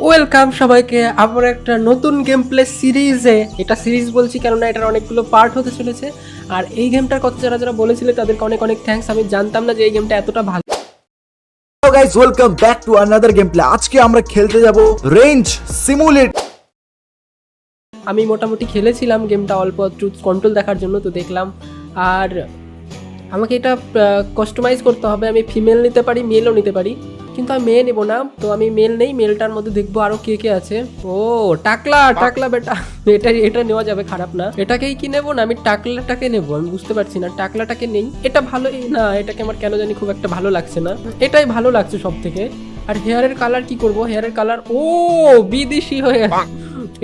Welcome সবাইকে আবার একটা নতুন গেম প্লে সিরিজে। এটা সিরিজ বলছি কেননা এটার অনেকগুলো পার্ট হতে চলেছে। আর এই গেমটার কথা যারা যারা বলেছিলে তাদেরকে অনেক অনেক থ্যাঙ্কস। আমি জানতাম না যে এই গেমটা এতটা ভালো। Hello guys, welcome back to another game play. আজকে আমরা খেলতে যাব রেঞ্জ সিমুলেট। আমি মোটামুটি খেলেছিলাম গেমটা অল্প ট্রুথ কন্ট্রোল দেখার জন্য, তো দেখলাম। আর আমাকে এটা কাস্টমাইজ করতে হবে। আমি ফিমেল নিতে পারি, মেলও নিতে পারি, কিন্তু আমি মেয়ে নেবো না। তো আমি মেল নেই, মেলটার মধ্যে দেখবো আরো কে কে আছে। ও টাকলা টাকলা বেটা, এটা নেওয়া যাবে, খারাপ না। এটাকেই কি নেবো না, আমি টাকলাটাকে নেবো। আমি বুঝতে পারছি না, টাকলাটাকে নেই। এটা ভালোই না, এটাকে আমার কেন জানি খুব একটা ভালো লাগছে না। এটাই ভালো লাগছে সব থেকে। আর হেয়ারের কালার কি করব? হেয়ারের কালার বিদেশি হয়ে গেছে,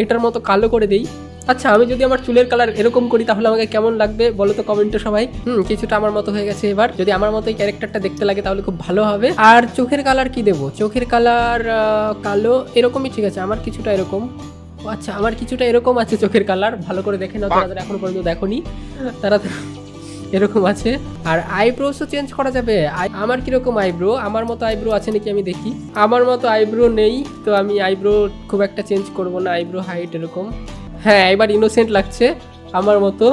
এটার মতো কালো করে দেই। আচ্ছা, আমি যদি আমার চুলের কালার এরকম করি তাহলে আমাকে কেমন লাগবে বলো তো কমেন্টে সবাই। কিছুটা আমার মতো হয়ে গেছে। এবার যদি আমার মতো এই ক্যারেক্টারটা দেখতে লাগে তাহলে খুব ভালো হবে। আর চোখের কালার কি দেবো? চোখের কালার কালো, এরকমই ঠিক আছে। আমার কিছুটা এরকম, আচ্ছা আমার কিছুটা এরকম আছে চোখের কালার। ভালো করে দেখে নাও, তারা এখনো পর্যন্ত দেখোনি, তারা এরকম আছে। আর আইব্রোসও চেঞ্জ করা যাবে। আমার কিরকম আইব্রো? আমার মতো আইব্রো আছে নাকি আমি দেখি। আমার মতো আইব্রো নেই, তো আমি আইব্রো খুব একটা চেঞ্জ করব না। আইব্রো হাইট এরকম, হ্যাঁ এবার ইনোসেন্ট লাগছে আমার মতো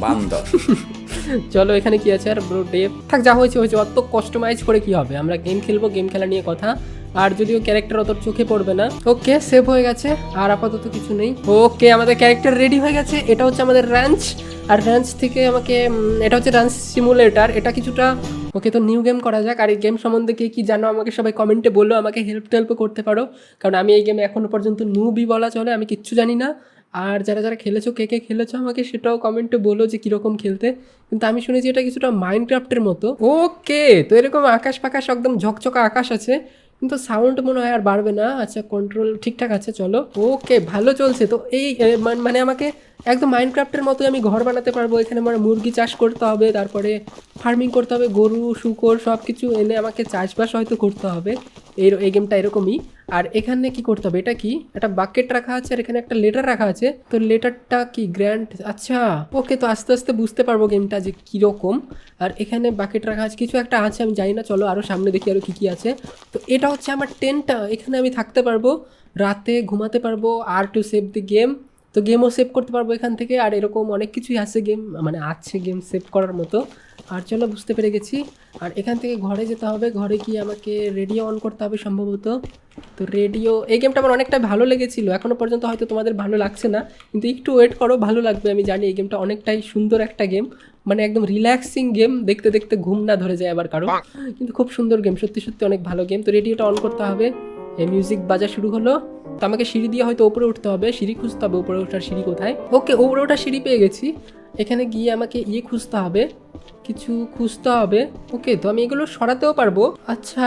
বান্দর। চলো এখানে কি আছে? আর ব্রো ডেপ থাক, যা হয়েছে হয়েছে, অত কাস্টমাইজ করে কি হবে? আমরা গেম খেলবো, গেম খেলা নিয়ে কথা। আর যদিও ক্যারেক্টার অত চোখে পড়বে না। ওকে, সেভ হয়ে গেছে, আর আপাতত কিছু নেই। ওকে, আমাদের ক্যারেক্টার রেডি হয়ে গেছে। এটা হচ্ছে আমাদের র্যাঞ্চ। আর র্যাঞ্চ থেকে আমাকে এটা হচ্ছে র্যাঞ্চ সিমুলেটার, এটা কিছুটা। ওকে, তো নিউ গেম করা যাক। আর এই গেম সম্বন্ধে কে কি জানো আমাকে সবাই কমেন্টে বলো, আমাকে হেল্প করতে পারো, কারণ আমি এই গেমে এখনো পর্যন্ত নিউবি বলা চলে, আমি কিচ্ছু জানি না। আর যারা যারা খেলেছো, কে কে খেলেছো আমাকে সেটাও কমেন্টে বলো যে কীরকম খেলতে। কিন্তু আমি শুনেছি এটা কিছুটা মাইনক্রাফটের মতো। ওকে, তো এরকম আকাশ ফাকাশ একদম ঝকঝকা আকাশ আছে, কিন্তু সাউন্ড মনে হয় আর বাড়বে না। আচ্ছা, কন্ট্রোল ঠিকঠাক আছে, চলো। ওকে, ভালো চলছে তো। এই মানে আমাকে একদম মাইনক্রাফটের মতোই আমি ঘর বানাতে পারবো। এখানে আমার মুরগি চাষ করতে হবে, তারপরে ফার্মিং করতে হবে, গরু শুকর সব কিছু এনে আমাকে চাষবাস হয়তো করতে হবে। এই গেমটা এরকমই। আর এখানে কি করতে হবে? এটা কি? একটা বাকেট রাখা আছে, আর এখানে একটা লেটার রাখা আছে। তো লেটারটা কি গ্র্যান্ড? আচ্ছা ওকে, তো আস্তে আস্তে বুঝতে পারবো গেমটা যে কীরকম। আর এখানে বাকেট রাখা আছে, কিছু একটা আছে, আমি জানি না। চলো আরও সামনে দেখি আরও কী কী আছে। তো এটা হচ্ছে আমার টেন্টটা, এখানে আমি থাকতে পারবো, রাতে ঘুমাতে পারবো। আর টু সেভ দি গেম, তো গেমও সেভ করতে পারবো এখান থেকে। আর এরকম অনেক কিছুই আছে গেম, মানে আছে গেম সেভ করার মতো। আর চলো, বুঝতে পেরে গেছি। আর এখান থেকে ঘরে যেতে হবে, ঘরে গিয়ে আমাকে রেডিও অন করতে হবে সম্ভবত। তো রেডিও, এই গেমটা আমার অনেকটা ভালো লেগেছিল, এখনও পর্যন্ত হয়তো তোমাদের ভালো লাগছে না, কিন্তু একটু ওয়েট করো, ভালো লাগবে আমি জানি। এই গেমটা অনেকটাই সুন্দর একটা গেম, মানে একদম রিল্যাক্সিং গেম, দেখতে দেখতে ঘুম না ধরে যায় আবার কারো, কিন্তু খুব সুন্দর গেম, সত্যি সত্যি অনেক ভালো গেম। তো রেডিওটা অন করতে হবে, এই মিউজিক বাজা শুরু হলো। তো আমাকে সিঁড়ি দিয়ে হয়তো উপরে উঠতে হবে, সিঁড়ি খুঁজতে হবে, উপরে ওঠার সিঁড়ি কোথায়? ওকে, উপরে ওঠার সিঁড়ি পেয়ে গেছি। এখানে গিয়ে আমাকে খুঁজতে হবে, কিছু খুঁজতে হবে। ওকে, তো আমি এগুলো সরাতেও পারবো, আচ্ছা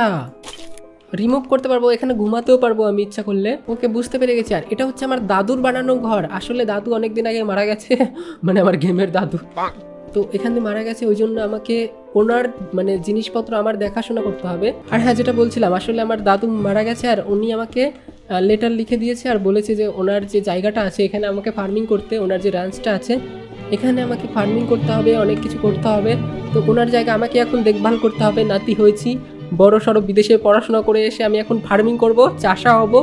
রিমুভ করতে পারবো, এখানে ঘুমাতেও পারবো আমি ইচ্ছা করলে। ওকে, বুঝতে পেরে গেছি। আর এটা হচ্ছে আমার দাদুর বানানো ঘর। আসলে দাদু অনেকদিন আগে মারা গেছে, মানে আমার গেমের দাদু, তো এখানে মারা গেছে, ওই জন্য আমাকে ওনার মানে জিনিসপত্র আমার দেখাশোনা করতে হবে। আর হ্যাঁ, যেটা বলছিলাম, আসলে আমার দাদু মারা গেছে, আর উনি আমাকে লেটার লিখে দিয়েছে আর বলেছে যে ওনার যে জায়গাটা আছে এখানে আমাকে ফার্মিং করতে, ওনার যে রাঞ্চটা আছে এখানে আমাকে ফার্মিং করতে হবে, অনেক কিছু করতে হবে। তো ওনার জায়গা আমাকে এখন দেখভাল করতে হবে। নাতি হয়েছি, বড় সড়ো বিদেশে পড়াশোনা করে এসে আমি এখন ফার্মিং করব, চাষা হব।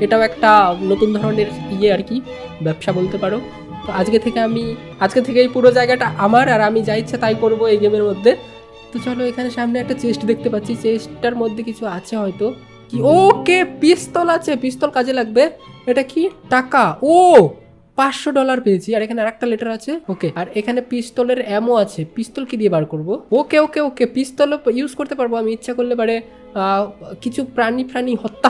এটাও একটা নতুন ধরনের আর কি, ব্যবসা বলতে পারো। তো আজকে থেকে এই পুরো জায়গাটা আমার, আর আমি যা ইচ্ছা তাই করবো এই গেমের মধ্যে। তো চলো, এখানে সামনে একটা চেস্ট দেখতে পাচ্ছি, চেস্টটার মধ্যে কিছু আছে হয়তো। কি? ওকে, পিস্তল আছে, পিস্তল কাজে লাগবে। এটা কি? টাকা। ও $500 পেয়েছি। আর এখানে আরেকটা লেটার আছে। ওকে, আর এখানে পিস্তলের অ্যামো আছে। পিস্তল কি দিয়ে বার করবো? ওকে ওকে ওকে, পিস্তলও ইউজ করতে পারবো আমি ইচ্ছা করলে। পারে কিছু প্রাণী হত্যা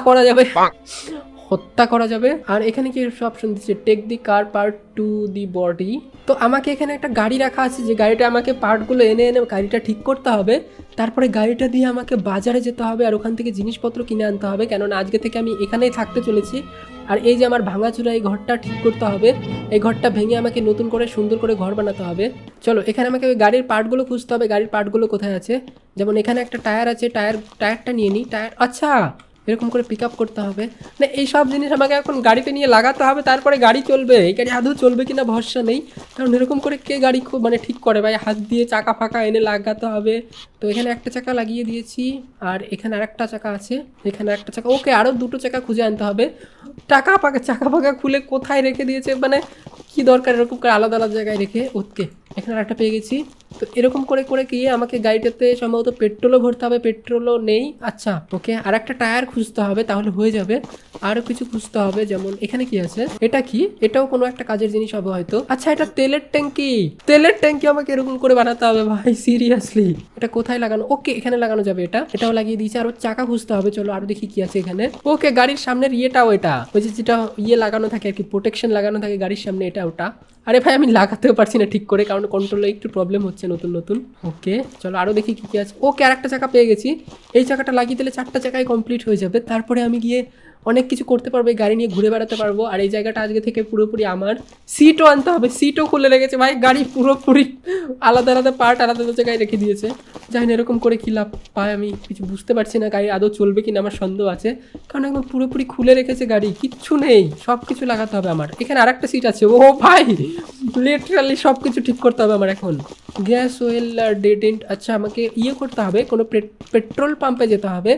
করা যাবে, আর এখানে কি অপশন দিচ্ছে? Take the car part to the body. তো আমাকে এখানে একটা গাড়ি রাখা আছে, যে গাড়িটা আমাকে পার্টগুলো এনে এনে গাড়িটা ঠিক করতে হবে। তারপরে গাড়িটা দিয়ে আমাকে বাজারে যেতে হবে, আর ওখান থেকে জিনিসপত্র কিনে আনতে হবে, কেননা আজকে থেকে আমি এখানেই থাকতে চলেছি। আর এই যে আমার ভাঙাচুরা এই ঘরটা ঠিক করতে হবে, এই ঘরটা ভেঙে আমাকে নতুন করে সুন্দর করে ঘর বানাতে হবে। চলো, এখানে আমাকে ওই গাড়ির পার্টগুলো খুঁজতে হবে, গাড়ির পার্টগুলো কোথায় আছে। যেমন এখানে একটা টায়ার আছে, টায়ারটা নিয়ে নিই। টায়ার, আচ্ছা এরকম করে পিক আপ করতে হবে। না এই সব জিনিস আমাকে এখন গাড়িতে নিয়ে লাগাতে হবে, তারপরে গাড়ি চলবে। এই গাড়ি আদৌ চলবে কিনা ভরসা নেই, কারণ এরকম করে কে গাড়ি খুব মানে ঠিক করে ভাই, হাত দিয়ে চাকা ফাঁকা এনে লাগাতে হবে। তো এখানে একটা চাকা লাগিয়ে দিয়েছি, আর এখানে আরেকটা চাকা আছে, এখানে একটা চাকা। ওকে, আরও দুটো চাকা খুঁজে আনতে হবে। চাকা ফাঁকা খুলে কোথায় রেখে দিয়েছে, মানে কি দরকার এরকম করে আলাদা আলাদা জায়গায় রেখে। ওকে, এখানে আরেকটা পেয়ে গেছি। তো এরকম করে করে গিয়ে আমাকে গাড়িটাতে সম্ভবত পেট্রোলও ভরতে হবে, পেট্রোলও নেই। আচ্ছা ওকে, আর একটা টায়ার খুঁজতে হবে, তাহলে হয়ে যাবে। আরও কিছু খুঁজতে হবে, যেমন এখানে কি আছে, এটা কি, এটাও কোনো একটা কাজের জিনিস হবে হয়তো। আচ্ছা, এটা তেলের ট্যাঙ্কি। তেলের ট্যাঙ্কি আমাকে এরকম করে বানাতে হবে ভাই, সিরিয়াসলি। এটা কোথায় লাগানো? ওকে, এখানে লাগানো যাবে, এটাও লাগিয়ে দিয়েছে। আরও চাকা খুঁজতে হবে, চলো আরও দেখি কি আছে এখানে। ওকে, গাড়ির সামনের ইয়েটাও, এটা ওই যে যেটা লাগানো থাকে আর কি, প্রোটেকশন লাগানো থাকে গাড়ির সামনে, এটা ওটা। আরে ভাই আমি লাগাতেও পারছি না ঠিক করে, কারণ কন্ট্রোলে একটু প্রবলেম হচ্ছে নতুন নতুন। ওকে চলো আরও দেখি কী কী আছে। ওকে, আর একটা চাকা পেয়ে গেছি। এই চাকাটা লাগিয়ে দিলে 4টা চাকায় কমপ্লিট হয়ে যাবে। তারপরে আমি গিয়ে অনেক কিছু করতে পারবো, এই গাড়ি নিয়ে ঘুরে বেড়াতে পারবো। আর এই জায়গাটা আজকে থেকে পুরোপুরি আমার। সিটও আনতে হবে, সিটও খুলে রেখেছে ভাই, গাড়ি পুরোপুরি আলাদা আলাদা পার্ট আলাদা আলাদা জায়গায় রেখে দিয়েছে। জানি না এরকম করে কী লাভ পায়, আমি কিছু বুঝতে পারছি না। গাড়ি আদৌ চলবে কিনা আমার সন্দেহ আছে, কারণ একদম পুরোপুরি খুলে রেখেছে গাড়ি, কিচ্ছু নেই, সব কিছু লাগাতে হবে আমার। এখানে আরেকটা সিট আছে। ও ভাই, লিটারালি সব কিছু ঠিক করতে হবে আমার এখন। Gas well dead and. আচ্ছা, আমাকে করতে হবে, কোনো পেট্রোল পাম্পে যেতে হবে,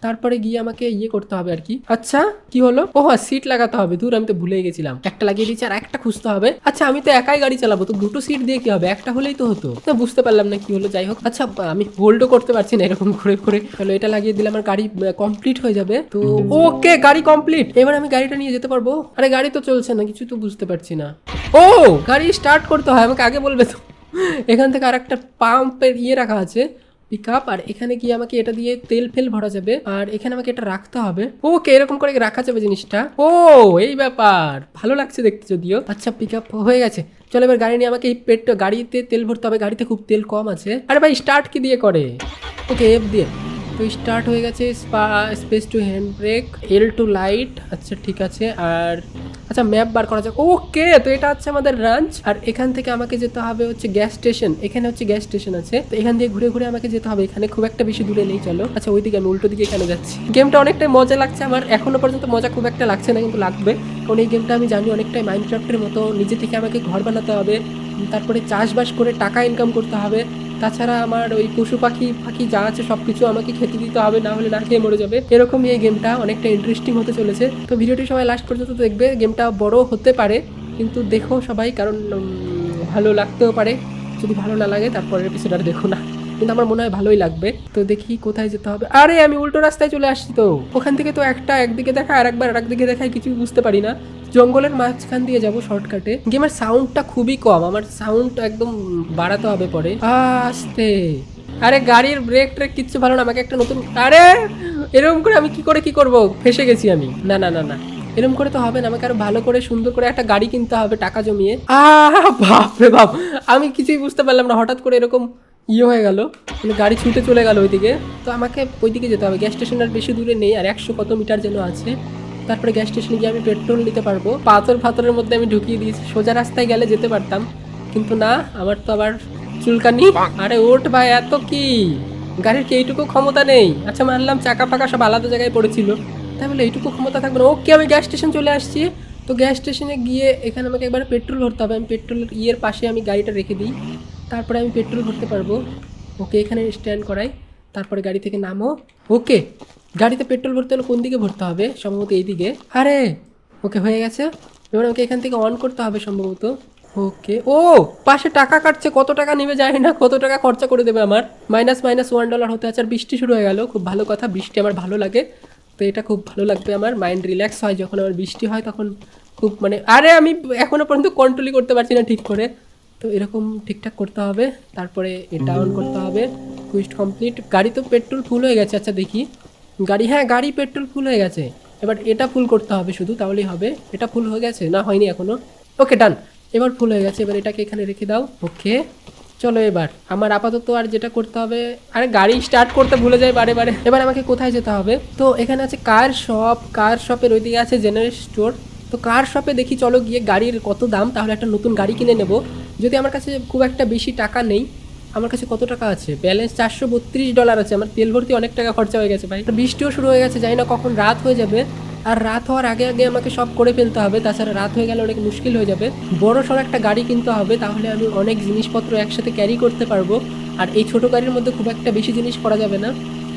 তারপরে গিয়ে আমাকে করতে হবে আর কি। আচ্ছা কি হলো? ও হ্যাঁ, সিট লাগাতে হবে। দূর, আমি তো ভুলেই গেছিলাম। একটা লাগিয়ে দিচ্ছি, আর একটা খুঁজতে হবে। আচ্ছা, আমি তো একাই গাড়ি চালাবো, তো দুটো সিট দিয়ে কি হবে, একটা হলেই তো হতো। তো বুঝতে পারলাম না কি হলো, যাই হোক। আচ্ছা, আমি হোল্ডও করতে পারছি না এরকম করে করে। চলো এটা লাগিয়ে দিলে আমার গাড়ি কমপ্লিট হয়ে যাবে। তো ওকে, গাড়ি কমপ্লিট। এবার আমি গাড়িটা নিয়ে যেতে পারবো। আরে গাড়ি তো চলছে না, কিছু তো বুঝতে পারছি না। ও, গাড়ি স্টার্ট করতে হয়, আমাকে আগে বলবে তো। এখান থেকে আর একটা পাম্পের রাখা আছে, পিক আপ। আর এখানে গিয়ে আমাকে এটা দিয়ে তেল ফেল ভরা যাবে, আর এখানে আমাকে এটা রাখতে হবে। ওকে, এরকম করে রাখা যাবে জিনিসটা। ও, এই ব্যাপার, ভালো লাগছে দেখতে যদিও। আচ্ছা, পিক আপ হয়ে গেছে। চলো এবার গাড়ি নিয়ে আমাকে এই গাড়িতে তেল ভরতে হবে। গাড়িতে খুব তেল কম আছে। আরে ভাই, স্টার্ট কি দিয়ে করে? ওকে, এফ দিয়ে। তো স্টার্ট হয়ে গেছে। Space to hand brake, L to light. আচ্ছা ঠিক আছে। আর আচ্ছা, ম্যাপ বার করা যাক। ওকে, তো এটা হচ্ছে আমাদের রাঞ্চ। আর এখান থেকে আমাকে যেতে হবে হচ্ছে গ্যাস স্টেশন। এখানে হচ্ছে গ্যাস স্টেশন আছে, তো এখান দিয়ে ঘুরে ঘুরে আমাকে যেতে হবে। এখানে খুব একটা বেশি দূরে নেই। চলো, আচ্ছা ওইদিকে, আমি উল্টো দিকে এখানে যাচ্ছি। গেমটা অনেকটাই মজা লাগছে আমার, এখনো পর্যন্ত মজা খুব একটা লাগছে না, কিন্তু লাগবে, কারণ এই গেমটা আমি জানি অনেকটাই মাইনক্রাফটের মতো। নিজে থেকে আমাকে ঘর বানাতে হবে, তারপরে চাষবাস করে টাকা ইনকাম করতে হবে। তাছাড়া আমার ওই পশু পাখি যা আছে সব কিছু আমাকে খেতে দিতে হবে, না হলে না খেয়ে মরে যাবে। এরকমই এই গেমটা অনেকটা ইন্টারেস্টিং হতে চলেছে। তো ভিডিওটি সবাই লাস্ট পর্যন্ত দেখবে। গেমটা বড় হতে পারে, কিন্তু দেখো সবাই, কারণ ভালো লাগতেও পারে। যদি ভালো না লাগে তারপরের এপিসোড আর দেখো না, কিন্তু আমার মনে হয় ভালোই লাগবে। তো দেখি কোথায় যেতে হবে। আরে আমি উল্টো রাস্তায় চলে আসছি। তো ওখান থেকে তো একদিকে দেখায়, আর একবার আরেকদিকে দেখায়, কিছুই বুঝতে পারি না। জঙ্গলের মাঝখান দিয়ে যাব শর্টকাটে। গেমের সাউন্ডটা খুবই কম, আমার সাউন্ড একদম বাড়াতে হবে পরে। আস্তে। আরে গাড়ির ব্রেক ট্রেক কিচ্ছু ভালো না, আমাকে একটা নতুন। আরে এরকম করে আমি কি করব, ফেসে গেছি আমি। না না না না, এরকম করে তো হবে না, আমাকে আরো ভালো করে সুন্দর করে একটা গাড়ি কিনতে হবে টাকা জমিয়ে। বাপ রে বাপ, আমি কিছুই বুঝতে পারলাম না, হঠাৎ করে এরকম হয়ে গেল, মানে গাড়ি ছুটে চলে গেল ওইদিকে। তো আমাকে ওইদিকে যেতে হবে। গ্যাস স্টেশন আর বেশি দূরে নেই, আর 100 কত মিটার যেন আছে। তারপরে গ্যাস স্টেশনে গিয়ে আমি পেট্রোল নিতে পারবো। পাথরের মধ্যে আমি ঢুকিয়ে দিয়েছি। সোজা রাস্তায় গেলে যেতে পারতাম, কিন্তু না, আমার তো আবার চুলকানি। আরে ওঠ ভাই, এত কি, গাড়ির কি এইটুকু ক্ষমতা নেই? আচ্ছা মানলাম চাকা ফাঁকা সব আলাদা জায়গায় পড়েছিল, তাই বলে এইটুকু ক্ষমতা থাকবে না। ওকে, আমি গ্যাস স্টেশন চলে আসছি। তো গ্যাস স্টেশনে গিয়ে এখানে আমাকে একবার পেট্রোল ভরতে হবে। আমি পেট্রোলের পাশে আমি গাড়িটা রেখে দিই, তারপরে আমি পেট্রোল ভরতে পারবো। ওকে, এখানে স্ট্যান্ড করাই, তারপরে গাড়ি থেকে নামো। ওকে, গাড়িতে পেট্রোল ভরতে হলে কোন দিকে ভরতে হবে? সম্ভবত এই দিকে। আরে ওকে, হয়ে গেছে। এবার আমাকে এখান থেকে অন করতে হবে সম্ভবত। ওকে, ও পাশে টাকা কাটছে, কত টাকা নেবে জানি না, কত টাকা খরচা করে দেবে আমার। -$1 হতে আছে। আর বৃষ্টি শুরু হয়ে গেল, খুব ভালো কথা, বৃষ্টি আমার ভালো লাগে। তো এটা খুব ভালো লাগবে, আমার মাইন্ড রিল্যাক্স হয় যখন আমার বৃষ্টি হয়, তখন খুব মানে। আরে আমি এখনও পর্যন্ত কন্ট্রোলই করতে পারছি না ঠিক করে। তো এরকম ঠিকঠাক করতে হবে, তারপরে এটা অন করতে হবে। Quest complete. গাড়ি তো পেট্রোল ফুল হয়ে গেছে। আচ্ছা দেখি গাড়ি, হ্যাঁ গাড়ি পেট্রোল ফুল হয়ে গেছে। এবার এটা ফুল করতে হবে শুধু, তাহলেই হবে। এটা ফুল হয়ে গেছে না, হয়নি এখনো? ওকে ডান, এবার ফুল হয়ে গেছে। এবার এটাকে এখানে রেখে দাও। ওকে চলো, এবার আমার আপাতত আর যেটা করতে হবে, আরে গাড়ি স্টার্ট করতে ভুলে যাই বারে বারে। এবার আমাকে কোথায় যেতে হবে? তো এখানে আছে কার শপ, কার শপের ওইদিকে আছে জেনারেল স্টোর। তো কার শপে দেখি, চলো গিয়ে গাড়ির কত দাম, তাহলে একটা নতুন গাড়ি কিনে নেব। যদি আমার কাছে খুব একটা বেশি টাকা নেই, আমার কাছে কত টাকা আছে? ব্যালেন্স $432 আছে। আমার তেল ভর্তি অনেক টাকা খরচা হয়ে গেছে ভাই। বৃষ্টিও শুরু হয়ে গেছে, জানি না কখন রাত হয়ে যাবে। আর রাত হওয়ার আগে আগে আমাকে সব করে ফেলতে হবে, তাছাড়া রাত হয়ে গেলে অনেক মুশকিল হয়ে যাবে। বড় সড়ো একটা গাড়ি কিনতে হবে, তাহলে আমি অনেক জিনিসপত্র একসাথে ক্যারি করতে পারবো। আর এই ছোট গাড়ির মধ্যে খুব একটা বেশি জিনিস করা যাবে না।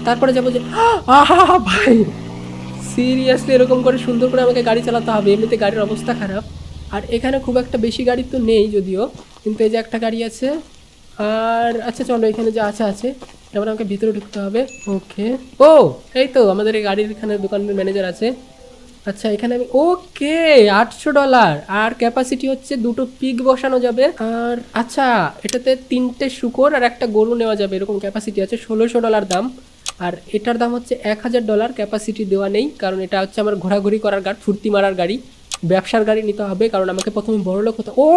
তারপরে যাবো যে আহা ভাই, সিরিয়াসলি এরকম করে সুন্দর করে আমাকে গাড়ি চালাতে হবে, এমনিতে গাড়ির অবস্থা খারাপ। আর এখানে খুব একটা বেশি গাড়ি তো নেই যদিও, কিন্তু এই যে একটা গাড়ি আছে। আর আচ্ছা চলো, এখানে যে আছে এবার আমাকে ভিতরে ঢুকতে হবে। ওকে, ও এই তো আমাদের এই গাড়ির এখানে দোকানের ম্যানেজার আছে। আচ্ছা এখানে আমি ওকে $800 আর ক্যাপাসিটি হচ্ছে 2টো পিগ বসানো যাবে। আর আচ্ছা এটাতে 3টে শূকর আর একটা গরু নেওয়া যাবে, এরকম ক্যাপাসিটি আছে। $1600 দাম। আর এটার দাম হচ্ছে $1000। ক্যাপাসিটি দেওয়া নেই, কারণ এটা হচ্ছে আমার ঘোরাঘুরি করার গাড়ি, ফুর্তি মারার গাড়ি। ব্যবসার গাড়ি নিতে হবে, কারণ আমাকে প্রথমে বড়লোক হতে। ও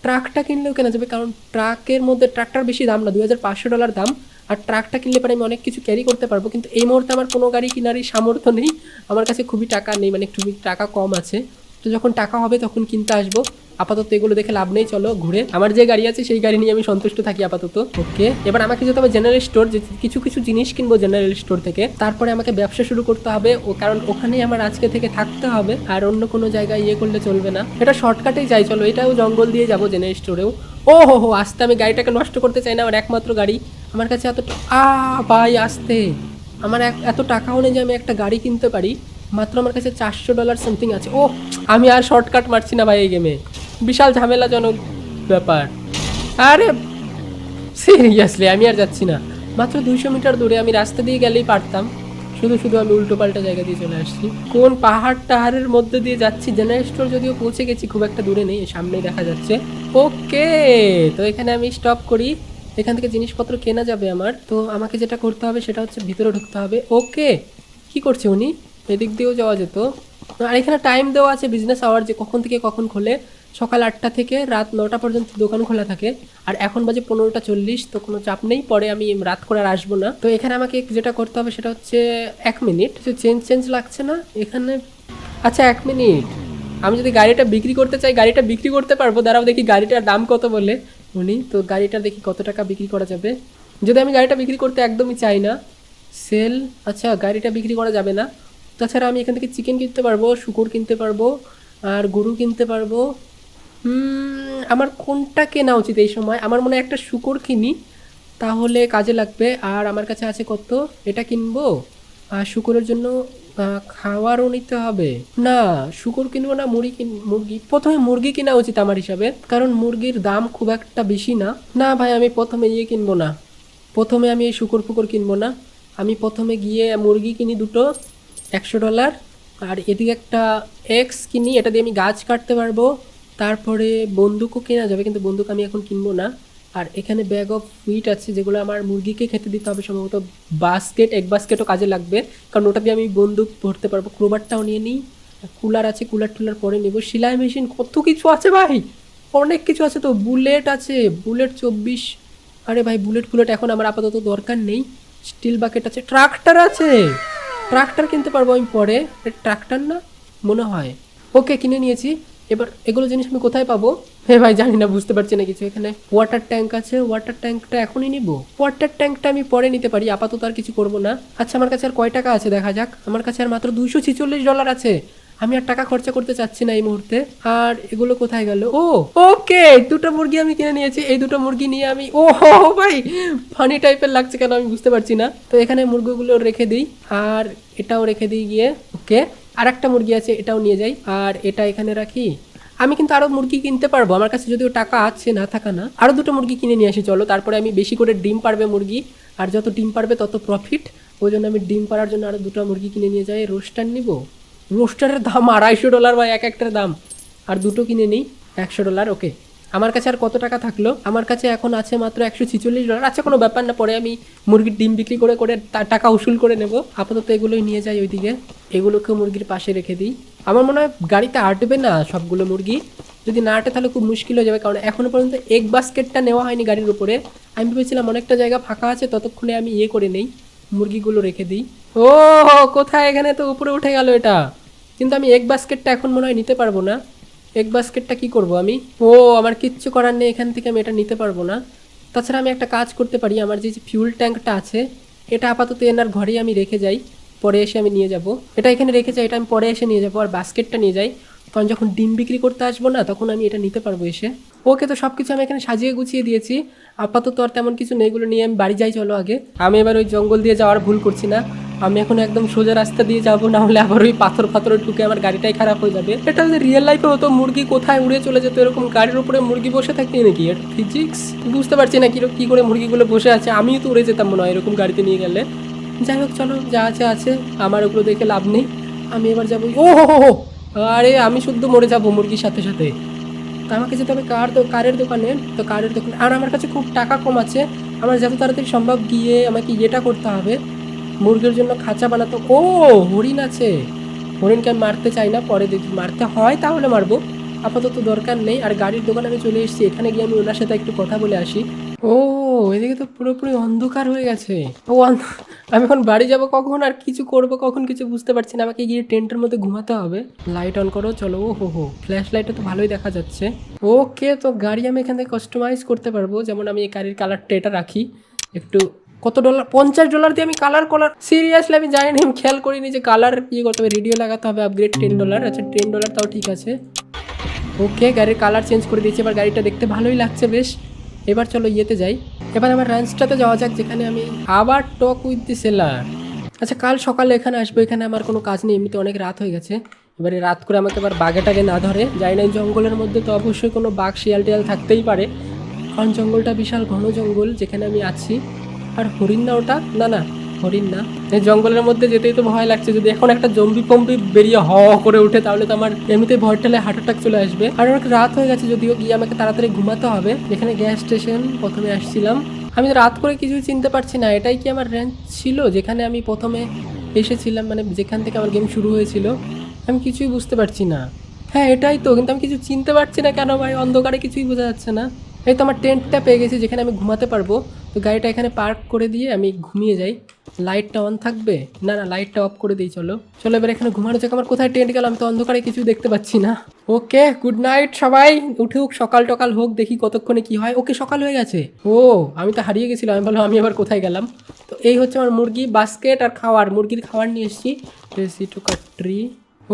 ট্রাকটা কিনলেও কেনা যাবে, কারণ ট্রাকের মধ্যে ট্রাকটার বেশি দাম না, $2500 দাম। আর ট্রাকটা কিনলে পরে আমি অনেক কিছু ক্যারি করতে পারবো, কিন্তু এই মুহূর্তে আমার কোনো গাড়ি কেনারই সামর্থ্য নেই। আমার কাছে খুবই টাকা নেই, মানে একটু টাকা কম আছে। তো যখন টাকা হবে তখন কিনতে আসবো। আপাতত এগুলো দেখে লাভ নেই, চলো ঘুরে। আমার যে গাড়ি আছে সেই গাড়ি নিয়ে আমি সন্তুষ্ট থাকি আপাতত। ওকে, এবার আমাকে যেতে হবে জেনারেল স্টোর, যে কিছু কিছু জিনিস কিনবো জেনারেল স্টোর থেকে। তারপরে আমাকে ব্যবসা শুরু করতে হবে, কারণ ওখানেই আমার আজকে থেকে থাকতে হবে, আর অন্য কোনো জায়গায় ইয়ে করলে চলবে না। এটা শর্টকাটেই যাই, চলো এটাও জঙ্গল দিয়ে যাবো জেনারেল স্টোরেও। ও হো আসতে, আমি গাড়িটাকে নষ্ট করতে চাই না, আমার একমাত্র গাড়ি। আমার কাছে এত ভাই আসতে, আমার এত টাকাও নেই যে আমি একটা গাড়ি কিনতে পারি। মাত্র আমার কাছে $400 সামথিং আছে। ও আমি আর শর্টকাট মারছি না ভাই এই গেমে, বিশাল ঝামেলাজনক ব্যাপার। আরে সিরিয়াসলি আমি আর যাচ্ছি না। মাত্র 200 মিটার দূরে, আমি রাস্তা দিয়ে গেলেই পারতাম, শুধু শুধু আমি উল্টো পাল্টা জায়গা দিয়ে চলে আসছি। কোন টাহারের মধ্যে দিয়ে যাচ্ছি। জেনারেল স্টোর যদিও পৌঁছে গেছি, খুব একটা দূরে নেই, সামনেই দেখা যাচ্ছে। ওকে, তো এখানে আমি স্টপ করি, এখান থেকে জিনিসপত্র কেনা যাবে আমার। তো আমাকে যেটা করতে হবে সেটা হচ্ছে ভিতরে ঢুকতে হবে। ওকে, কি করছে উনি? এদিক দিয়েও যাওয়া যেত। আর এখানে টাইম দেওয়া আছে বিজনেস আওয়ার, যে কখন থেকে কখন খোলে। সকাল 8টা থেকে রাত 9টা পর্যন্ত দোকান খোলা থাকে। আর এখন বাজে 15টা 40, তো কোনো চাপ নেই, পরে আমি রাত করে আর আসবো না। তো এখানে আমাকে যেটা করতে হবে সেটা হচ্ছে 1 মিনিট, চেঞ্জ লাগছে না এখানে। আচ্ছা 1 মিনিট, আমি যদি গাড়িটা বিক্রি করতে চাই গাড়িটা বিক্রি করতে পারবো। দাঁড়াও দেখি গাড়িটার দাম কত বলে উনি। তো গাড়িটা দেখি কত টাকা বিক্রি করা যাবে। যদি আমি গাড়িটা বিক্রি করতে একদমই চাই না, সেল, আচ্ছা গাড়িটা বিক্রি করা যাবে না। তাছাড়া আমি এখান থেকে চিকেন কিনতে পারবো, শুকর কিনতে পারবো, আর গরু কিনতে পারবো। আমার কোনটা কেনা উচিত এই সময়? আমার মনে হয় একটা শুকর কিনি, তাহলে কাজে লাগবে। আর আমার কাছে আছে কত, এটা কিনবো। আর শুকরের জন্য খাওয়ারও নিতে হবে। না শুকর কিনবো না, মুরগি প্রথমে মুরগি কিনা উচিত আমার হিসাবে, কারণ মুরগির দাম খুব একটা বেশি না। না ভাই আমি প্রথমে ইয়ে কিনবো না, প্রথমে আমি এই শুকর ফুকর কিনবো না। আমি প্রথমে গিয়ে মুরগি কিনি 2টো, $100। আর এদিকে একটা এক্স কিনি, এটা দিয়ে আমি গাছ কাটতে পারবো। তারপরে বন্দুকও কেনা যাবে, কিন্তু বন্দুক আমি এখন কিনবো না। আর এখানে ব্যাগ অফ হুইট আছে, যেগুলো আমার মুরগিকে খেতে দিতে হবে সম্ভবত। এক বাস্কেটও কাজে লাগবে, কারণ ওটা দিয়ে আমি বন্দুক ভরতে পারবো। ক্রোবারটাও নিয়ে নিই। কুলার আছে, কুলার টুলার পরে নেবো। সেলাই মেশিন, কত কিছু আছে ভাই, অনেক কিছু আছে। তো বুলেট আছে, বুলেট 24। আরে ভাই বুলেট এখন আমার আপাতত দরকার নেই। স্টিল বাকেট আছে, ট্রাক্টর আছে, ট্রাক্টর কিনতে পারবো আমি পরে। ট্রাক্টর না মনে হয়। ওকে কিনে নিয়েছি। এবার এগুলো জিনিস আমি কোথায় পাবো? হ্যাঁ ভাই জানি না, বুঝতে পারছি না কিছু। এখানে ওয়াটার ট্যাঙ্ক আছে, ওয়াটার ট্যাঙ্কটা এখনই নিব। ওয়াটার ট্যাঙ্কটা আমি পরে নিতে পারি, আপাতত আর কিছু করবো না। আচ্ছা আমার কাছে আর কয় টাকা আছে দেখা যাক। আমার কাছে আর মাত্র $246 আছে। আমি আর টাকা খরচা করতে চাচ্ছি না এই মুহূর্তে। আর এগুলো কোথায় গেল? ও ওকে, 2টো মুরগি আমি কিনে নিয়েছি। এই 2টো মুরগি নিয়ে আমি, ও ভাই ফানি টাইপের লাগছে কেন আমি বুঝতে পারছি না। তো এখানে মুরগিগুলো রেখে দিই, আর এটাও রেখে দিই গিয়ে। ওকে, আর একটা মুরগি আছে, এটাও নিয়ে যাই। আর এটা এখানে রাখি। আমি কিন্তু আরো মুরগি কিনতে পারবো, আমার কাছে যদিও টাকা আছে, না থাকা না। আরো 2টো মুরগি কিনে নিয়ে আসি চলো, তারপরে আমি বেশি করে ডিম পারবে মুরগি, আর যত ডিম পারবে তত প্রফিট। ওই জন্য আমি ডিম পাড়ার জন্য আরো 2টো মুরগি কিনে নিয়ে যাই। রোস্টার নিব, রোস্টারের দাম $250 ভাই, একটার দাম। আর 2টো কিনে নিই, $100। ওকে, আমার কাছে আর কত টাকা থাকলো? আমার কাছে এখন আছে মাত্র $146। আচ্ছা কোনো ব্যাপার না, পরে আমি মুরগির ডিম বিক্রি করে করে টাকা উসুল করে নেব। আপাতত এগুলোই নিয়ে যাই ওইদিকে, এগুলোকে মুরগির পাশে রেখে দিই। আমার মনে হয় গাড়িতে আটবে না সবগুলো মুরগি, যদি না আটে তাহলে খুব মুশকিল হয়ে যাবে, কারণ এখনো পর্যন্ত এগ বাস্কেটটা নেওয়া হয়নি গাড়ির উপরে। আমি ভেবেছিলাম অনেকটা জায়গা ফাঁকা আছে, ততক্ষণে আমি ইয়ে করে নেই, মুরগিগুলো রেখে দিই। ও কোথায়, এখানে তো উপরে উঠে গেল এটা। কিন্তু আমি এগ বাস্কেটটা এখন মনে হয় নিতে পারবো না। এগ বাস্কেটটা কি করব আমি? ও আমার কিচ্ছু করার নেই, এখান থেকে আমি এটা নিতে পারবো না। তাছাড়া আমি একটা কাজ করতে পারি, আমার যে ফিউল ট্যাঙ্কটা আছে এটা আপাতত এনার ঘরেই আমি রেখে যাই, পরে এসে আমি নিয়ে যাব। এটা এখানে রেখে যাই, এটা আমি পরে এসে নিয়ে যাবো। আর বাস্কেটটা নিয়ে যাই, কারণ যখন ডিম বিক্রি করতে আসবো না তখন আমি এটা নিতে পারবো এসে। ওকে, তো সব কিছু আমি এখানে সাজিয়ে গুছিয়ে দিয়েছি, আপাতত আর তেমন কিছু নেই, এগুলো নিয়ে আমি বাড়ি যাই। চলো আগে আমি এবার ওই জঙ্গল দিয়ে যাওয়ার ভুল করছি না, আমি এখন একদম সোজা রাস্তা দিয়ে যাবো, না হলে আবার ওই পাথর ঢুকে আমার গাড়িটাই খারাপ হয়ে যাবে। এটা যদি রিয়েল লাইফে হতো, মুরগি কোথায় উড়ে চলে যেত, এরকম গাড়ির উপরে মুরগি বসে থাকে নাকি? এটা ফিজিক্স বুঝতে পারছি না কি করে মুরগিগুলো বসে আছে, আমিও তো উড়ে যেতাম মনে হয় এরকম গাড়িতে নিয়ে গেলে। যাই হোক চলো, যা আছে আমার ওগুলো দেখে লাভ নেই, আমি এবার যাবো। ও হো, আরে আমি শুদ্ধ মরে যাবো মুরগির সাথে সাথে। তা আমাকে যেতে হবে কারের দোকানে। তো কারের দোকান, আর আমার কাছে খুব টাকা কম আছে, আমার যত তাড়াতাড়ি সম্ভব গিয়ে আমাকে এটা করতে হবে, মুরগির জন্য খাঁচা বানাতে। ও হরিণ আছে, হরিণকে আমি মারতে চাই না, পরে দেখি মারতে হয় তাহলে মারবো, আপাতত দরকার নেই। আর গাড়ির দোকানে আমি চলে এসেছি, এখানে গিয়ে আমি ওনার সাথে একটু কথা বলে আসি। ও এদিকে তো পুরোপুরি অন্ধকার হয়ে গেছে। আমি এখন বাড়ি যাব কখন আর কিছু করব কখন কিছু বুঝতে পারছি না, আমাকে গিয়ে টেন্টের মধ্যে ঘুমাতে হবে। লাইট অন করো, চলো। ও হো, ফ্ল্যাশ লাইটটা তো ভালোই দেখা যাচ্ছে। ওকে, তো গাড়ি আমি এখান থেকে কাস্টমাইজ করতে পারবো, যেমন আমি এই গাড়ির কালারটা এটা রাখি একটু। কত ডলার? $50 দিয়ে আমি কালার সিরিয়াসলি আমি জানি না, আমি খেয়াল করিনি যে কালার ইয়ে করতে হবে, রেডিও লাগাতে হবে, আপগ্রেড $10। আচ্ছা $10 তাও ঠিক আছে। ওকে, গাড়ির কালার চেঞ্জ করে দিয়েছি, এবার গাড়িটা দেখতে ভালোই লাগছে বেশ। এবার চলো ইয়েতে যাই, এবার আমার রাঞ্চটাতে যাওয়া যাক, যেখানে আমি আবার টক উইথ দি সেলার। আচ্ছা কাল সকালে এখানে আসবো, এখানে আমার কোনো কাজ নেই, এমনিতে অনেক রাত হয়ে গেছে। এবারে রাত করে আমাকে আবার বাঘেটাকে না ধরে, যাই না জঙ্গলের মধ্যে তো অবশ্যই কোনো বাঘ শিয়াল টিয়াল থাকতেই পারে, কারণ জঙ্গলটা বিশাল ঘন জঙ্গল যেখানে আমি আছি। আর হরিণ না ওটা? না হরিণ না। এই জঙ্গলের মধ্যে যেতেই তো ভয় লাগছে, যদি এখন একটা জম্বি ফম্বি বেরিয়ে হ করে ওঠে তাহলে তো আমার এমনিতে ভয় ঠেলে হার্ট অ্যাটাক চলে আসবে। আর অনেক রাত হয়ে গেছে, যদিও গিয়ে আমাকে তাড়াতাড়ি ঘুমাতে হবে। এখানে গ্যাস স্টেশন প্রথমে আসছিলাম, আমি রাত করে কিছুই চিনতে পারছি না, এটাই কি আমার রেঞ্জ ছিল যেখানে আমি প্রথমে এসেছিলাম, মানে যেখান থেকে আমার গেম শুরু হয়েছিল? আমি কিছুই বুঝতে পারছি না। হ্যাঁ এটাই তো, কিন্তু আমি কিছু চিনতে পারছি না কেন ভাই, অন্ধকারে কিছুই বোঝা যাচ্ছে না। এই তো আমার টেন্টটা পেয়ে গেছি যেখানে আমি ঘুমাতে পারবো, তো গাড়িটা এখানে পার্ক করে দিয়ে আমি ঘুমিয়ে যাই। লাইটটা অন থাকবে? না লাইটটা অফ করে দিই। চলো এবার এখানে ঘুমানো যাক। আমার কোথায় টেন্ট গেল, আমি তো অন্ধকারে কিছু দেখতে পাচ্ছি না। ওকে, গুড নাইট সবাই, উঠুক, সকাল টকাল হোক, দেখি কতক্ষণে কি হয়। ওকে, সকাল হয়ে গেছে। ও আমি তো হারিয়ে গেছিলাম, আমি বললাম আমি আবার কোথায় গেলাম। তো এই হচ্ছে আমার মুরগি বাস্কেট আর খাবার, মুরগির খাবার নিয়ে এসেছি। রেসি টু কাট ট্রি।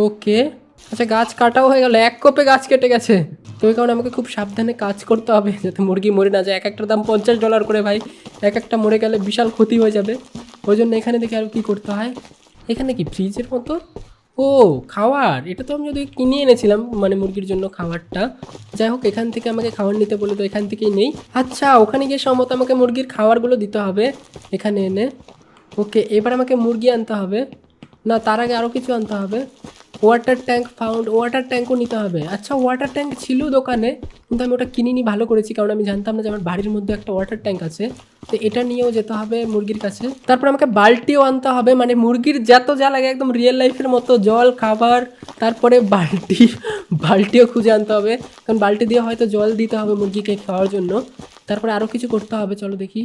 ওকে, আচ্ছা গাছ কাটাও হয়ে গেল, এক কোপে গাছ কেটে গেছে। তো ওই কারণে আমাকে খুব সাবধানে কাজ করতে হবে যাতে মুরগি মরে না যায়। এক একটার দাম $50 করে ভাই, এক একটা মরে গেলে বিশাল ক্ষতি হয়ে যাবে। ওই জন্য এখানে দেখে আর কি করতে হয়। এখানে কি ফ্রিজের মতো? ও খাবার, এটা তো আমি যদি কিনে এনেছিলাম মানে মুরগির জন্য খাবারটা। যাই হোক, এখান থেকে আমাকে খাবার নিতে বলে, তো এখান থেকেই নেই। আচ্ছা ওখানে গিয়ে সম্ভবত আমাকে মুরগির খাবারগুলো দিতে হবে এখানে এনে। ওকে, এবার আমাকে মুরগি আনতে হবে, না তার আগে আরও কিছু আনতে হবে। ওয়াটার ট্যাঙ্ক ফাউন্ড, ওয়াটার ট্যাঙ্কও নিতে হবে। আচ্ছা ওয়াটার ট্যাঙ্ক ছিল দোকানে, কিন্তু আমি ওটা কিনিনি, ভালো করেছি, কারণ আমি জানতাম না যে আমার বাড়ির মধ্যে একটা ওয়াটার ট্যাঙ্ক আছে। তো এটা নিয়েও যেতে হবে মুরগির কাছে। তারপর আমাকে বালতিও আনতে হবে, মানে মুরগির যত যা লাগে একদম রিয়েল লাইফের মতো, জল খাবার, তারপরে বালতিও খুঁজে আনতে হবে, কারণ বালতি দিয়ে হয়তো জল দিতে হবে মুরগিকে খাওয়ার জন্য। তারপরে আরও কিছু করতে হবে, চলো দেখি।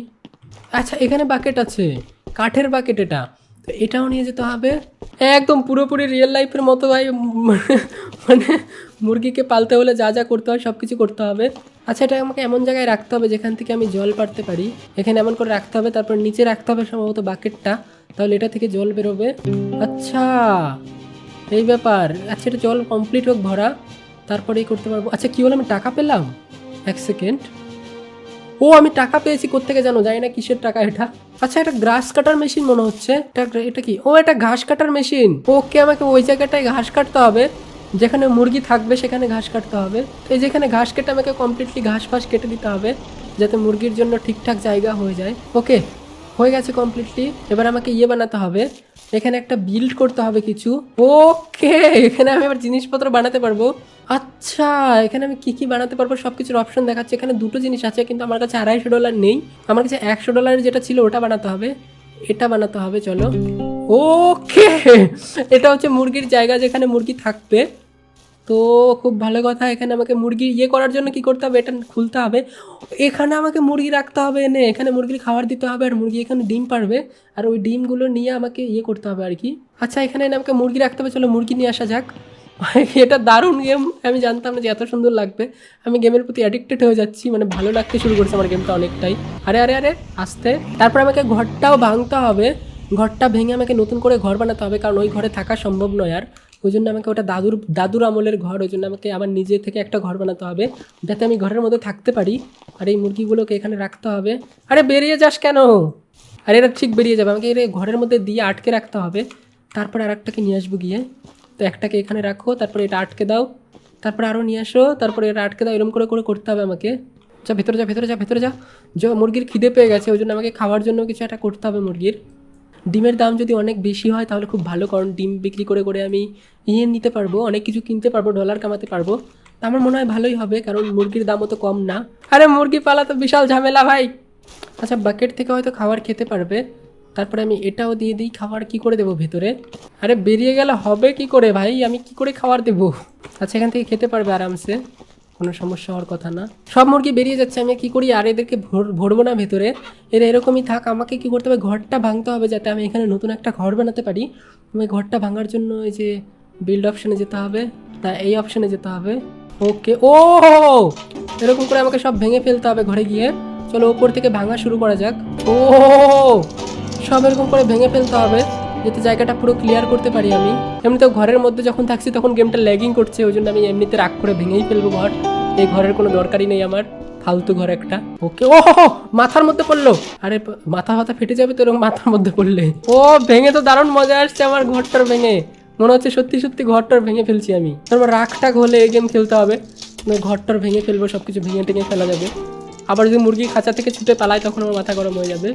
আচ্ছা এখানে বাকেট আছে, কাঠের বাকেট এটা, তো এটাও নিয়ে যেতে হবে। একদম পুরোপুরি রিয়েল লাইফের মতো ভাই, মানে মুরগিকে পালতে হলে যা যা করতে হয় সব কিছু করতে হবে। আচ্ছা এটা আমাকে এমন জায়গায় রাখতে হবে যেখান থেকে আমি জল পাড়তে পারি, এখানে এমন করে রাখতে হবে, তারপর নিচে রাখতে হবে সম্ভবত বাকেটটা, তাহলে এটা থেকে জল বেরোবে। আচ্ছা এই ব্যাপার। আচ্ছা এটা জল কমপ্লিট হোক ভরা, তারপরেই করতে পারবো। আচ্ছা কী হলো, আমি টাকা পেলাম? এক সেকেন্ড, ও আমি টাকা পেয়েছি, কোত্থেকে জানো? জানি না কিসের টাকা এটা। আচ্ছা এটা গ্রাস কাটার মেশিন মনে হচ্ছে, এটা কি? ও এটা ঘাস কাটার মেশিন। ওকে, আমাকে ওই জায়গাটায় ঘাস কাটতে হবে যেখানে মুরগি থাকবে, সেখানে ঘাস কাটতে হবে। এই যেখানে ঘাস কেটে আমাকে কমপ্লিটলি ঘাস ফাস কেটে দিতে হবে যাতে মুরগির জন্য ঠিকঠাক জায়গা হয়ে যায়। ওকে হয়ে গেছে কমপ্লিটলি। এবার আমাকে ইয়ে বানাতে হবে, এখানে একটা বিল্ড করতে হবে কিছু। ওকে, এখানে আমি আবার জিনিসপত্র বানাতে পারবো। আচ্ছা এখানে আমি কি বানাতে পারবো সব কিছুর অপশন দেখাচ্ছে। এখানে দুটো জিনিস আছে, কিন্তু আমার কাছে $250 নেই, আমার কাছে $100 যেটা ছিল ওটা বানাতে হবে, এটা বানাতে হবে। চলো ওকে, এটা হচ্ছে মুরগির জায়গা যেখানে মুরগি থাকবে। তো খুব ভালো কথা, এখানে আমাকে মুরগি ইয়ে করার জন্য কি করতে হবে, এটা খুলতে হবে, এখানে আমাকে মুরগি রাখতে হবে এনে, এখানে মুরগির খাবার দিতে হবে, আর মুরগি এখানে ডিম পারবে, আর ওই ডিমগুলো নিয়ে আমাকে ইয়ে করতে হবে আর কি। আচ্ছা এখানে এনে আমাকে মুরগি রাখতে হবে, চলো মুরগি নিয়ে আসা যাক। এটা দারুণ গেম, আমি জানতাম না যে এত সুন্দর লাগবে। আমি গেমের প্রতি অ্যাডিক্টেড হয়ে যাচ্ছি, মানে ভালো লাগতে শুরু করছে আমার গেমটা অনেকটাই। আরে আরে আরে আস্তে। তারপর আমাকে ঘরটাও ভাঙতে হবে, ঘরটা ভেঙে আমাকে নতুন করে ঘর বানাতে হবে, কারণ ওই ঘরে থাকা সম্ভব নয় আর। ওই জন্য আমাকে ওটা দাদুর আমলের ঘর, ওই জন্য আমাকে আমার নিজে থেকে একটা ঘর বানাতে হবে যাতে আমি ঘরের মধ্যে থাকতে পারি। আর এই মুরগিগুলোকে এখানে রাখতে হবে। আরে বেরিয়ে যাস কেন? আরে এটা ঠিক বেরিয়ে যাবে, আমাকে এর ঘরের মধ্যে দিয়ে আটকে রাখতে হবে। তারপর আর একটাকে নিয়ে আসবো গিয়ে। তো একটাকে এখানে রাখো, তারপরে এটা আটকে দাও, তারপরে আরও নিয়ে আসো, তারপরে এটা আটকে দাও। এরকম করে করে করতে হবে আমাকে। যা ভেতরে যা, ভেতরে যা, ভেতরে যা। মুরগির খিদে পেয়ে গেছে, ওই জন্য আমাকে খাওয়ার জন্য কিছু একটা করতে হবে মুরগির। ডিমের দাম যদি অনেক বেশি হয় তাহলে খুব ভালো, কারণ ডিম বিক্রি করে করে আমি নিতে পারবো, অনেক কিছু কিনতে পারবো, ডলার কামাতে পারবো। তা আমার মনে হয় ভালোই হবে, কারণ মুরগির দামও তো কম না। আরে মুরগি পালা তো বিশাল ঝামেলা ভাই। আচ্ছা বাকেট থেকে হয়তো খাবার খেতে পারবে। তারপরে আমি এটাও দিয়ে দিই। খাবার কি করে দেবো ভেতরে? আরে বেরিয়ে গেলে হবে কি করে ভাই, আমি কি করে খাবার দেবো? আচ্ছা এখান থেকে খেতে পারবে আরামসে, কোনো সমস্যা হওয়ার কথা না। সব মুরগি বেরিয়ে যাচ্ছে, আমি কি করি? আর এদেরকে ভরবো না ভেতরে, এরা এরকমই থাক। আমাকে কি করতে হবে? ঘরটা ভাঙতে হবে যাতে আমি এখানে নতুন একটা ঘর বানাতে পারি। আমি ঘরটা ভাঙার জন্য এই যে বিল্ড অপশানে যেতে হবে, তা এই অপশানে যেতে হবে। ওকে, ও এরকম করে আমাকে সব ভেঙে ফেলতে হবে ঘরে গিয়ে। চলো ওপর থেকে ভাঙা শুরু করা যাক। ও সব এরকম করে ভেঙে ফেলতে হবে যাতে জায়গাটা পুরো ক্লিয়ার করতে পারি আমি। এমনিতেও ঘরের মধ্যে যখন থাকছি তখন গেমটা ল্যাগিং করছে, ওই জন্য আমি এমনিতে রাগ করে ভেঙেই ফেলবো ঘর। এই ঘরের কোনো দরকারই নেই আমার, ফালতু ঘর একটা। ওকে, ও মাথার মধ্যে পড়লো। আরে মাথা ফেটে যাবে তো এরকম মাথার মধ্যে পড়লে। ও ভেঙে তো দারুণ মজা আসছে আমার ঘরটার ভেঙে, মনে হচ্ছে সত্যি সত্যি ঘরটার ভেঙে ফেলছি আমি। তারপর রাগটাগ হলে এই গেম খেলতে হবে, ঘরটার ভেঙে ফেলবো, সব কিছু ভেঙে টেঙে ফেলা যাবে। আবার যদি মুরগি খাঁচা থেকে ছুটে পালায় তখন আমার মাথা গরম হয়ে যাবে।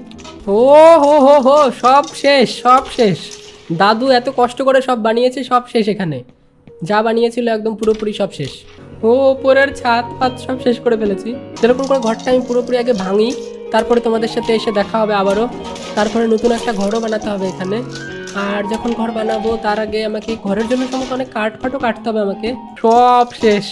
ও হো হো হো, সব শেষ, সব শেষ। দাদু এত কষ্ট করে সব বানিয়েছে, সব শেষ এখানে। যা বানিয়েছিল একদম পুরোপুরি সব শেষ। ও উপরের ছাদ পাত সব শেষ করে ফেলেছি। যেরকম করে ঘরটা আমি পুরোপুরি আগে ভাঙি, তারপরে তোমাদের সাথে এসে দেখা হবে আবারও। তারপরে নতুন একটা ঘরও বানাতে হবে এখানে। আর যখন ঘর বানাবো তার আগে আমাকে ঘরের জন্য সমস্ত অনেক কাঠফাটও কাটতে হবে আমাকে। সব শেষ,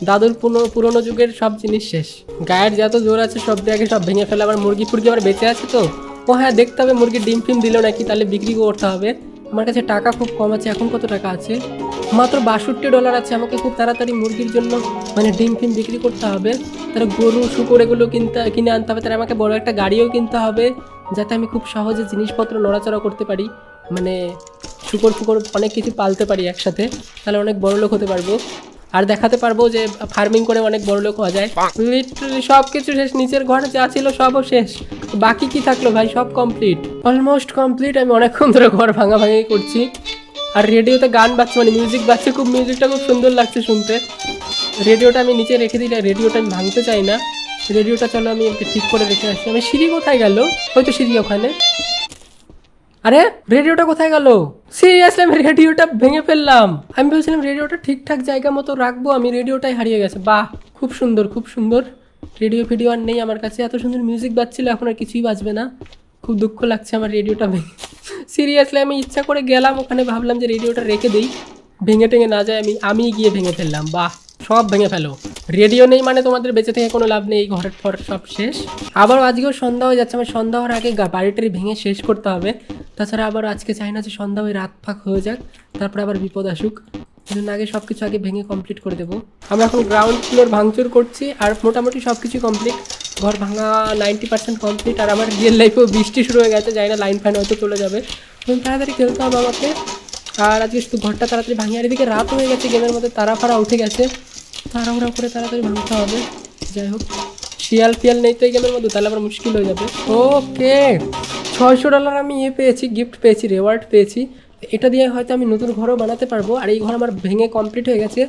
দাদুর পুরোনো যুগের সব জিনিস শেষ। গায়ের যত জোর আছে সব দিয়ে আগে সব ভেঙে ফেলে। আবার মুরগি ফুরগি আবার বেঁচে আছে তো, ও হ্যাঁ দেখতে হবে মুরগির ডিম ফিম দিল নাকি, তাহলে বিক্রি করতে হবে। আমার কাছে টাকা খুব কম আছে, এখন কত টাকা আছে? মাত্র $62 আছে। আমাকে খুব তাড়াতাড়ি মুরগির জন্য মানে ডিম ফিম বিক্রি করতে হবে। তার গরু শুকুর এগুলো কিনে আনতে হবে। তার আমাকে বড় একটা গাড়িও কিনতে হবে যাতে আমি খুব সহজে জিনিসপত্র নড়াচড়া করতে পারি, মানে শুকর ফুকর অনেক কিছু পালতে পারি একসাথে, তাহলে অনেক বড় লোক হতে পারবো। আর দেখাতে পারবো যে ফার্মিং করে অনেক বড় লোক হওয়া যায়। লিটারালি সব কিছু শেষ, নিচের ঘরে যা ছিল সবও শেষ। বাকি কি থাকলো ভাই? সব কমপ্লিট, অলমোস্ট কমপ্লিট। আমি অনেকক্ষণ ধরে ঘর ভাঙাভাঙি করছি। আর রেডিওতে গান বাজছে, মানে মিউজিক বাজছে, খুব মিউজিকটা খুব সুন্দর লাগছে শুনতে। রেডিওটা আমি নিচে রেখে দিলে, রেডিওটা আমি ভাঙতে চাই না। রেডিওটা চলো আমি ঠিক করে রেখে আসি। আমি সিঁড়ি কোথায় গেল? হয়তো সিঁড়ি ওখানে। আরে রেডিওটা কোথায় গেল? সিরিয়াসলি আমি রেডিওটা ভেঙে ফেললাম। আমি বলছিলাম রেডিওটা ঠিকঠাক জায়গা মতো রাখবো, আমি রেডিওটাই হারিয়ে গেছে। বাহ, খুব সুন্দর খুব সুন্দর। রেডিও ফিডিও আর নেই আমার কাছে। এত সুন্দর মিউজিক বাজছিল, এখন আর কিছুই বাজবে না। খুব দুঃখ লাগছে আমার রেডিওটা ভেঙে। সিরিয়াসলি আমি ইচ্ছা করে গেলাম ওখানে, ভাবলাম যে রেডিওটা রেখে দিই, ভেঙে টেঙে না যায়। আমি গিয়ে ভেঙে ফেললাম। বাহ, সব ভেঙে ফেলো। রেডিও নেই মানে তোমাদের বেঁচে থেকে কোনো লাভ নেই, এই ঘরের ফর সব শেষ। আবার আজকেও সন্ধ্যা হয়ে যাচ্ছে, আমার সন্ধ্যা হওয়ার আগে বাড়িটারি ভেঙে শেষ করতে হবে। তাছাড়া আবার আজকে চাই না যে সন্ধ্যা হয়ে রাত ফাঁক হয়ে যাক, তারপরে আবার বিপদ আসুক। এই জন্য আগে সব কিছু আগে ভেঙে কমপ্লিট করে দেবো। আমরা এখন গ্রাউন্ড ফ্লোর ভাঙচুর করছি, আর মোটামুটি সব কিছু কমপ্লিট। ঘর ভাঙা 90% কমপ্লিট। আর আমার রিয়েল লাইফেও বৃষ্টি শুরু হয়ে গেছে, জানি না লাইন ফাইন হয়তো চলে যাবে। তাড়াতাড়ি খেলতে হবে আমাকে। আর আজকে শুধু ঘরটা তাড়াতাড়ি ভাঙি। আর এদিকে রাত হয়ে গেছে, গেমের মধ্যে তারা ফারা উঠে গেছে, তাড়াহুড়া করে তাড়াতাড়ি ভাঙতে হবে। যাই হোক, শিয়াল ফিয়াল নেই তো এই গেমের মধ্যে, তাহলে আবার মুশকিল হয়ে যাবে। ওকে, $600 আমি পেয়েছি, গিফট পেয়েছি, রেওয়ার্ড পেয়েছি। এটা দিয়ে হয়তো আমি নতুন ঘরও বানাতে পারবো। আর এই ঘর আমার ভেঙে কমপ্লিট হয়ে গেছে,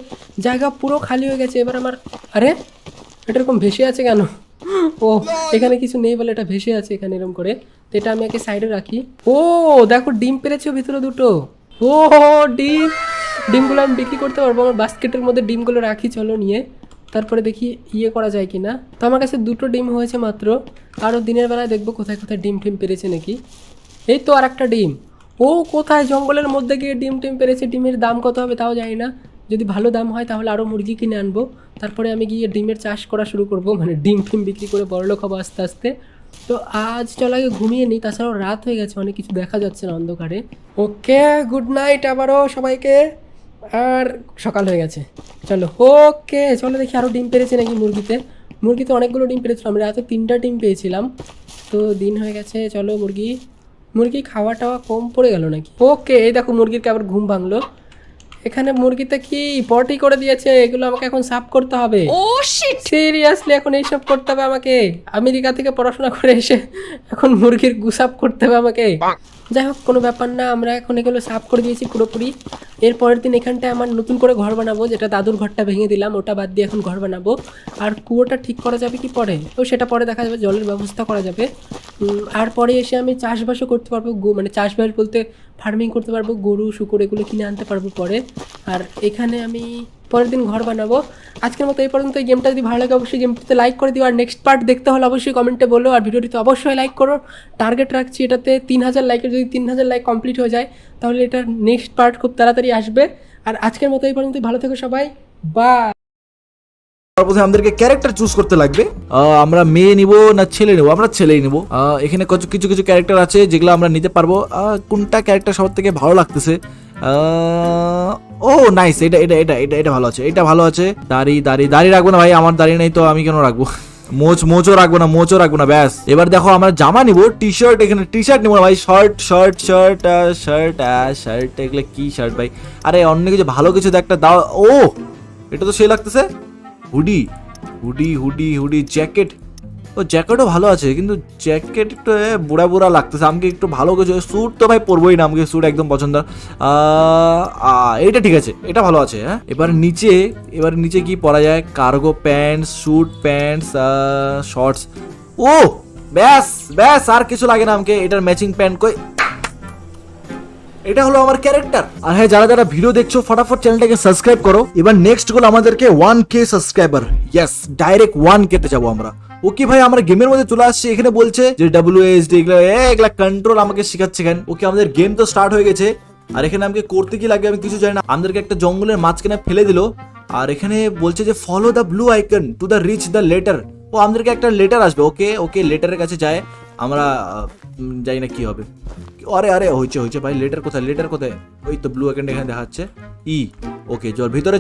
জায়গা পুরো খালি হয়ে গেছে। এবার আমার, আরে এটা এরকম ভেসে আছে কেন? ও এখানে কিছু নেই বলে এটা ভেসে আছে এখানে এরকম করে। তো এটা আমি একে সাইডে রাখি। ও দেখো ডিম পেরেছে ভিতরে দুটো। ও ডিমগুলো আমি বিক্রি করতে পারবো। আমার বাস্কেটের মধ্যে ডিমগুলো রাখি, চলো নিয়ে। তারপরে দেখি করা যায় কি না। তো আমার কাছে 2টো ডিম হয়েছে মাত্র। আরও দিনের বেলায় দেখবো কোথায় কোথায় ডিম টিম পেরেছে নাকি। এই তো আর একটা ডিম। ও কোথায় জঙ্গলের মধ্যে গিয়ে ডিম টিম পেরেছে। ডিমের দাম কত হবে তাও জানি না। যদি ভালো দাম হয় তাহলে আরও মুরগি কিনে আনবো। তারপরে আমি গিয়ে ডিমের চাষ করা শুরু করব, মানে ডিম ফিম বিক্রি করে বড়লোক হবো আস্তে আস্তে। তো আজ চল আগে ঘুমিয়ে নিই, তাছাড়াও রাত হয়ে গেছে, অনেক কিছু দেখা যাচ্ছে না অন্ধকারে। ওকে, গুড নাইট আবারও সবাইকে। আর সকাল হয়ে গেছে, চলো ওকে চলো দেখি আরও ডিম পেরেছে নাকি মুরগিতে অনেকগুলো ডিম পেরেছিল, আমরা এত 3টা ডিম পেয়েছিলাম। তো দিন হয়ে গেছে, চলো মুরগি খাওয়া টাওয়া কম পড়ে গেল নাকি। ওকে এই দেখো মুরগির আবার ঘুম ভাঙলো। এখানে মুরগিতে কি পটি করে দিয়েছে, এগুলো আমাকে এখন সাফ করতে হবে। ও শিট, সিরিয়াসলি এখন এইসব করতে হবে আমাকে? আমেরিকা থেকে পড়াশোনা করে এসে এখন মুরগির গু সাফ করতে হবে আমাকে। যাই হোক কোনো ব্যাপার না, আমরা এখন এগুলো সাফ করে দিয়েছি পুরোপুরি। এর পরের দিন এখানটায় আমার নতুন করে ঘর বানাবো, যেটা দাদুর ঘরটা ভেঙে দিলাম ওটা বাদ দিয়ে এখন ঘর বানাবো। আর কুয়োটা ঠিক করা যাবে কি পরে, তো সেটা পরে দেখা যাবে, জলের ব্যবস্থা করা যাবে। আর পরে এসে আমি চাষবাসও করতে পারবো, মানে চাষবাস বলতে ফার্মিং করতে পারবো, গরু শুকর এগুলো কিনে আনতে পারবো পরে। আর এখানে আমি পরের দিন ঘর বানাবো। আজকের মতো এই পর্যন্ত। এই গেমটা যদি ভালো লাগে অবশ্যই গেমটিতে লাইক করে দিও, আর নেক্সট পার্ট দেখতে হলে অবশ্যই কমেন্টে বলো, আর ভিডিওটিতে অবশ্যই লাইক করো। টার্গেট রাখছি এটাতে 3000 লাইকের, যদি 3000 লাইক কমপ্লিট হয়ে যায় তাহলে এটার নেক্সট পার্ট খুব তাড়াতাড়ি আসবে। আর আজকের মতো এই পর্যন্ত, ভালো থেকো সবাই, বাই। প্রথমে আমাদেরকে ক্যারেক্টার চুজ করতে লাগবে। আমরা মেয়ে নিব না ছেলে নিব? আমরা ছেলেই নিব। এখানে কিছু কিছু ক্যারেক্টার আছে যেগুলো আমরা নিতে পারবো। কোনটা ক্যারেক্টার সবার থেকে ভালো লাগতেছে? ও নাইস, এটা এটা এটা এটা এটা ভালো আছে, এটা ভালো আছে। দাড়ি রাখবো না ভাই, আমার দাড়ি নেই তো আমি কেন রাখবো? মোচও রাখবো না, ব্যাস। এবার দেখো আমরা জামা নিব, টি শার্ট, এখানে টি শার্ট নিবো না ভাই, শার্ট এগুলো কি শার্ট ভাই? আরে অন্য কিছু ভালো কিছু একটা দাও। ও এটা তো সেই লাগতেছে, হুডি জ্যাকেট। ও জ্যাকেটও ভালো আছে, কিন্তু জ্যাকেট একটু বুড়া লাগতেছে আমাকে, একটু ভালো কিছু। স্যুট তো ভাই পরবোই না, আমাকে স্যুট একদম পছন্দ। এইটা ঠিক আছে, এটা ভালো আছে। হ্যাঁ এবার নিচে কি পরা যায়? Cargo pants, suit pants, shorts. ও ব্যাস আর কিছু লাগে না আমাকে। এটার ম্যাচিং প্যান্ট কই? এটা হলো আমার ক্যারেক্টার। আর হ্যাঁ যারা ভিডিও দেখছো ফটাফট চ্যানেলটাকে সাবস্ক্রাইব করো। এবার নেক্সট গোল আমাদেরকে 1K subscriber. Yes, direct 1K তে যাবো আমরা। ওকে ভাই আমরা গেমের মধ্যে চলে আসছি। এখানে বলছে যে WSD এগুলা কন্ট্রোল আমাকে শেখাচ্ছে কেন? ওকে আমাদের গেম তো স্টার্ট হয়ে গেছে। আর এখানে আমাকে করতে কি লাগে আমি কিছু জানি না। আমাদেরকে একটা জঙ্গলের মাঝখানে ফেলে দিল। আর এখানে বলছে যে follow the blue icon to the reach the letter. ও আমাদেরকে একটা লেটার আসবে। ওকে লেটারের কাছে যায় আমরা। জানি না কি হবে। আরে হয়েছে ভাই। লেটার কোথায়? ওই তো ব্লু আইকনটা এখানে দেখাচ্ছে, ই। ওকে ভিতরে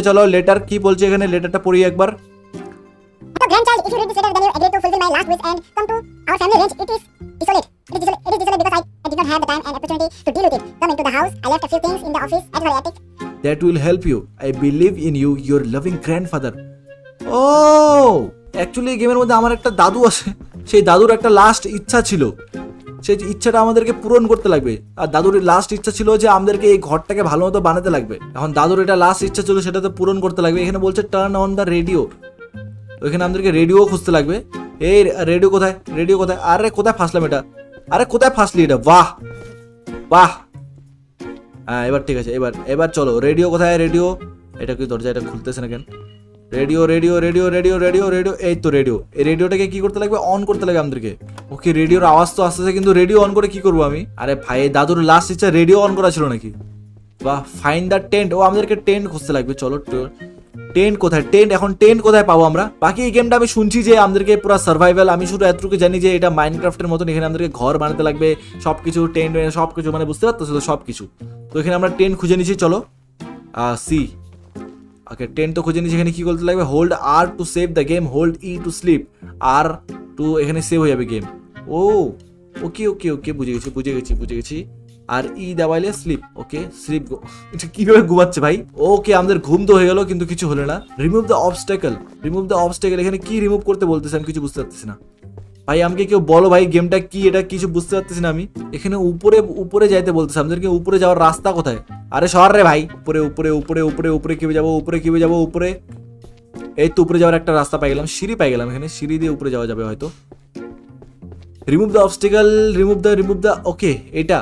চলো। লেটার কি বলছে এখানে? লেটারটা পড়ি একবার। So grandchild, if you read this letter, then you agree to fulfill my last wish and come to our family range. It is desolate. It is desolate because I did not have the time and opportunity to deal with it. Come into the house. I left a few things in the office at the attic. That will help you. I believe in you, your loving grandfather. ও actually গেমের মধ্যে আমার একটা দাদু আছে। সেই দাদুর একটা লাস্ট ইচ্ছা ছিল, সেই ইচ্ছাটা আমাদেরকে পূরণ করতে লাগবে। আর দাদুর লাস্ট ইচ্ছা ছিল যে আমাদেরকে এই ঘরটাকে ভালো মতো বানাতে লাগবে। এখন দাদুর এটা লাস্ট ইচ্ছা ছিল, সেটা তো পূরণ করতে লাগবে। এখানে বলছে টার্ন অন দ্য রেডিও। ওইখানে আমাদেরকে রেডিও খুঁজতে লাগবে। এই রেডিও কোথায়? আরে কোথায় ফাঁসলাম এটা? কোথায় ফাঁসলি এটা? বাহ। হ্যাঁ এবার ঠিক আছে। এবার চলো। রেডিও কোথায়? রেডিও এটা কি দরজা? এটা খুলতেছে না কেন? রেডিও। এই তো রেডিও। এই রেডিওটাকে কি করতে লাগবে? অন করতে লাগবে আমাদেরকে। ওকে রেডিওর আওয়াজ তো আসতেছে, কিন্তু রেডিও অন করে কি করবো আমি? আরে ভাই দাদুর লাস্ট ইচ্ছা রেডিও অন করা ছিল নাকি? বাহ, ফাইন্ড দ্য টেন্ট। ও আমাদেরকে টেন্ট খুঁজতে লাগবে। চলো টেন্ট কোথায়? এখন টেন্ট কোথায় পাবো আমরা? বাকি এই গেমটা আমি শুনছি যে আমাদেরকে পুরো সার্ভাইভাল। আমি শুধু এতটুকু জানি যে এটা মাইনক্রাফটের মতন। এখানে আমাদেরকে ঘর বানাতে লাগবে, সবকিছু টেন্ট সবকিছু, মানে বুঝতে পারতো সবকিছু। তো এখানে আমরা টেন্ট খুঁজে নিচ্ছি। চলো সি। ওকে টেন্ট তো খুঁজে নিচ্ছি। এখানে কি করতে লাগবে? Hold R to save the game, hold E to sleep, R to এখানে সেভ হয়ে যাবে গেম। ওকে বুঝে গেছি। আর ই দাবাইলে স্লিপ। Okay sleep. এটা কিভাবে ঘুমাচ্ছে ভাই? ওকে আমাদের ঘুম তো হয়ে গেল, কিন্তু কিছু হলো না। Remove the obstacle. এখানে কি রিমুভ করতে বলতেছে আমি কিছু বুঝতে পারতেছি না ভাই। আমাকে কেউ বলো ভাই গেমটা কি? এটা কিছু বুঝতে পারতেছি না আমি। এখানে উপরে যাইতে বলতেছে আমাদেরকে। উপরে যাওয়ার রাস্তা কোথায়? আরে সর রে ভাই। উপরে কিভাবে যাবো? উপরে এই তো উপরে যাওয়ার একটা রাস্তা পাই গেলাম, সিঁড়ি পাই গেলাম। এখানে সিঁড়ি দিয়ে উপরে যাওয়া যাবে হয়তো। Remove the obstacle, remove the ওকে এটা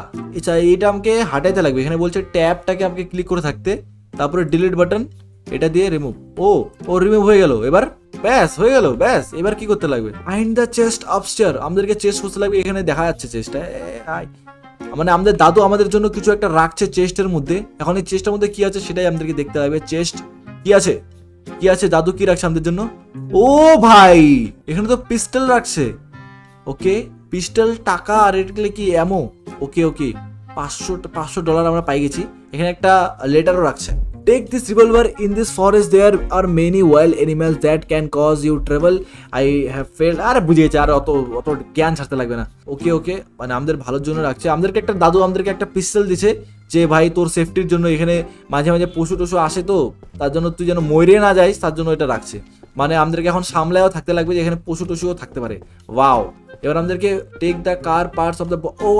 আমাকে হাঁটাইতে লাগবে। এখানে বলছে ট্যাবটাকে আমাকে ক্লিক করে থাকতে, তারপরে ডিলিট বাটন, এটা দিয়ে রিমুভ। ও রিমুভ হয়ে গেল। এবার ব্যাস হয়ে গেল। ব্যাস এবার কি করতে লাগবে? Find the chest upstair. আমাদেরকে চেস্ট খুঁজতে লাগবে। এখানে দেখা যাচ্ছে চেস্টটা, মানে আমাদের দাদু আমাদের জন্য কিছু একটা রাখছে চেস্টের মধ্যে। এখন এই চেস্টের মধ্যে কি আছে সেটাই আমাদেরকে দেখতে লাগবে। চেস্ট কি আছে? দাদু কি রাখছে আমাদের জন্য? ও ভাই এখানে তো পিস্টল রাখছে। ওকে পিস্টল, টাকা, আর এগুলো কি অ্যামো? ওকে $500 আমরা পাই গেছি। এখানে একটা লেটারও রাখছে। Take this revolver, in this forest there are many wild animals that can cause you travel, I have failed. আরে বুঝে গেছে, আর অত জ্ঞান ছাড়তে লাগবে না। ওকে মানে আমাদের ভালোর জন্য রাখছে। আমাদেরকে একটা দাদু আমাদেরকে একটা পিস্তল দিছে যে ভাই তোর সেফটির জন্য, এখানে মাঝে মাঝে পশু টশু আসে, তো তার জন্য তুই যেন মরে না যাইস তার জন্য এটা রাখছে। মানে আমাদেরকে এখন সামলায়ও থাকতে লাগবে যে এখানে পশু টশুও থাকতে পারে। ওয়াও। এবার আমাদেরকে take the car parts of the,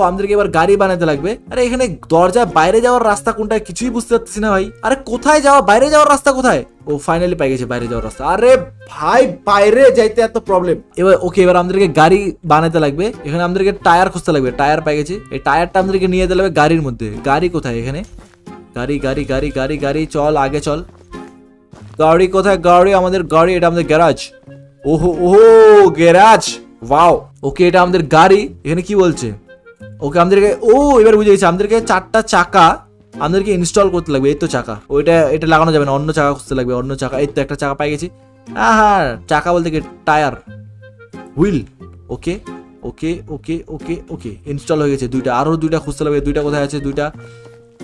আমাদেরকে এবার গাড়ি বানাতে লাগবে। আরে এখানে দরজা বাইরে যাওয়ার রাস্তা কোনটা কিছুই বুঝতে পারতেছি না ভাই। আরে কোথায় যাওয়া, বাইরে যাওয়ার রাস্তা কোথায়? ও ফাইনালি পাই গেছে বাইরে যাওয়ার রাস্তা। আরে ভাই বাইরে যাইতে এত প্রবলেম। এবার আমাদেরকে গাড়ি বানাতে লাগবে। এখানে আমাদেরকে টায়ার খুঁজতে লাগবে। টায়ার পাই গেছি। এই টায়ারটা আমাদেরকে নিয়ে যেতে লাগবে গাড়ির মধ্যে। গাড়ি কোথায়? এখানে গাড়ি চল আগে চল। গাড়ি কোথায়? গাড়ি, আমাদের গাড়ি, এটা আমাদের গ্যারাজ। ওহো গ্যারাজ, ওয়াও। ওকে এটা আমাদের গাড়ি। এখানে কি বলছে? ওকে আমাদেরকে, এবার বুঝে গেছি, আমাদেরকে 4টা চাকা আমাদেরকে ইনস্টল করতে লাগবে। এই তো চাকা, এটা লাগানো যাবে না, অন্য চাকা খুঁজতে লাগবে, অন্য চাকা। এই তো একটা চাকা পাই গেছি। হ্যাঁ চাকা বলতে কি, টায়ার, হুইল। ওকে ইনস্টল হয়ে গেছে 2টা। আরো 2টা খুঁজতে লাগবে। 2টা কোথায় আছে? 2টা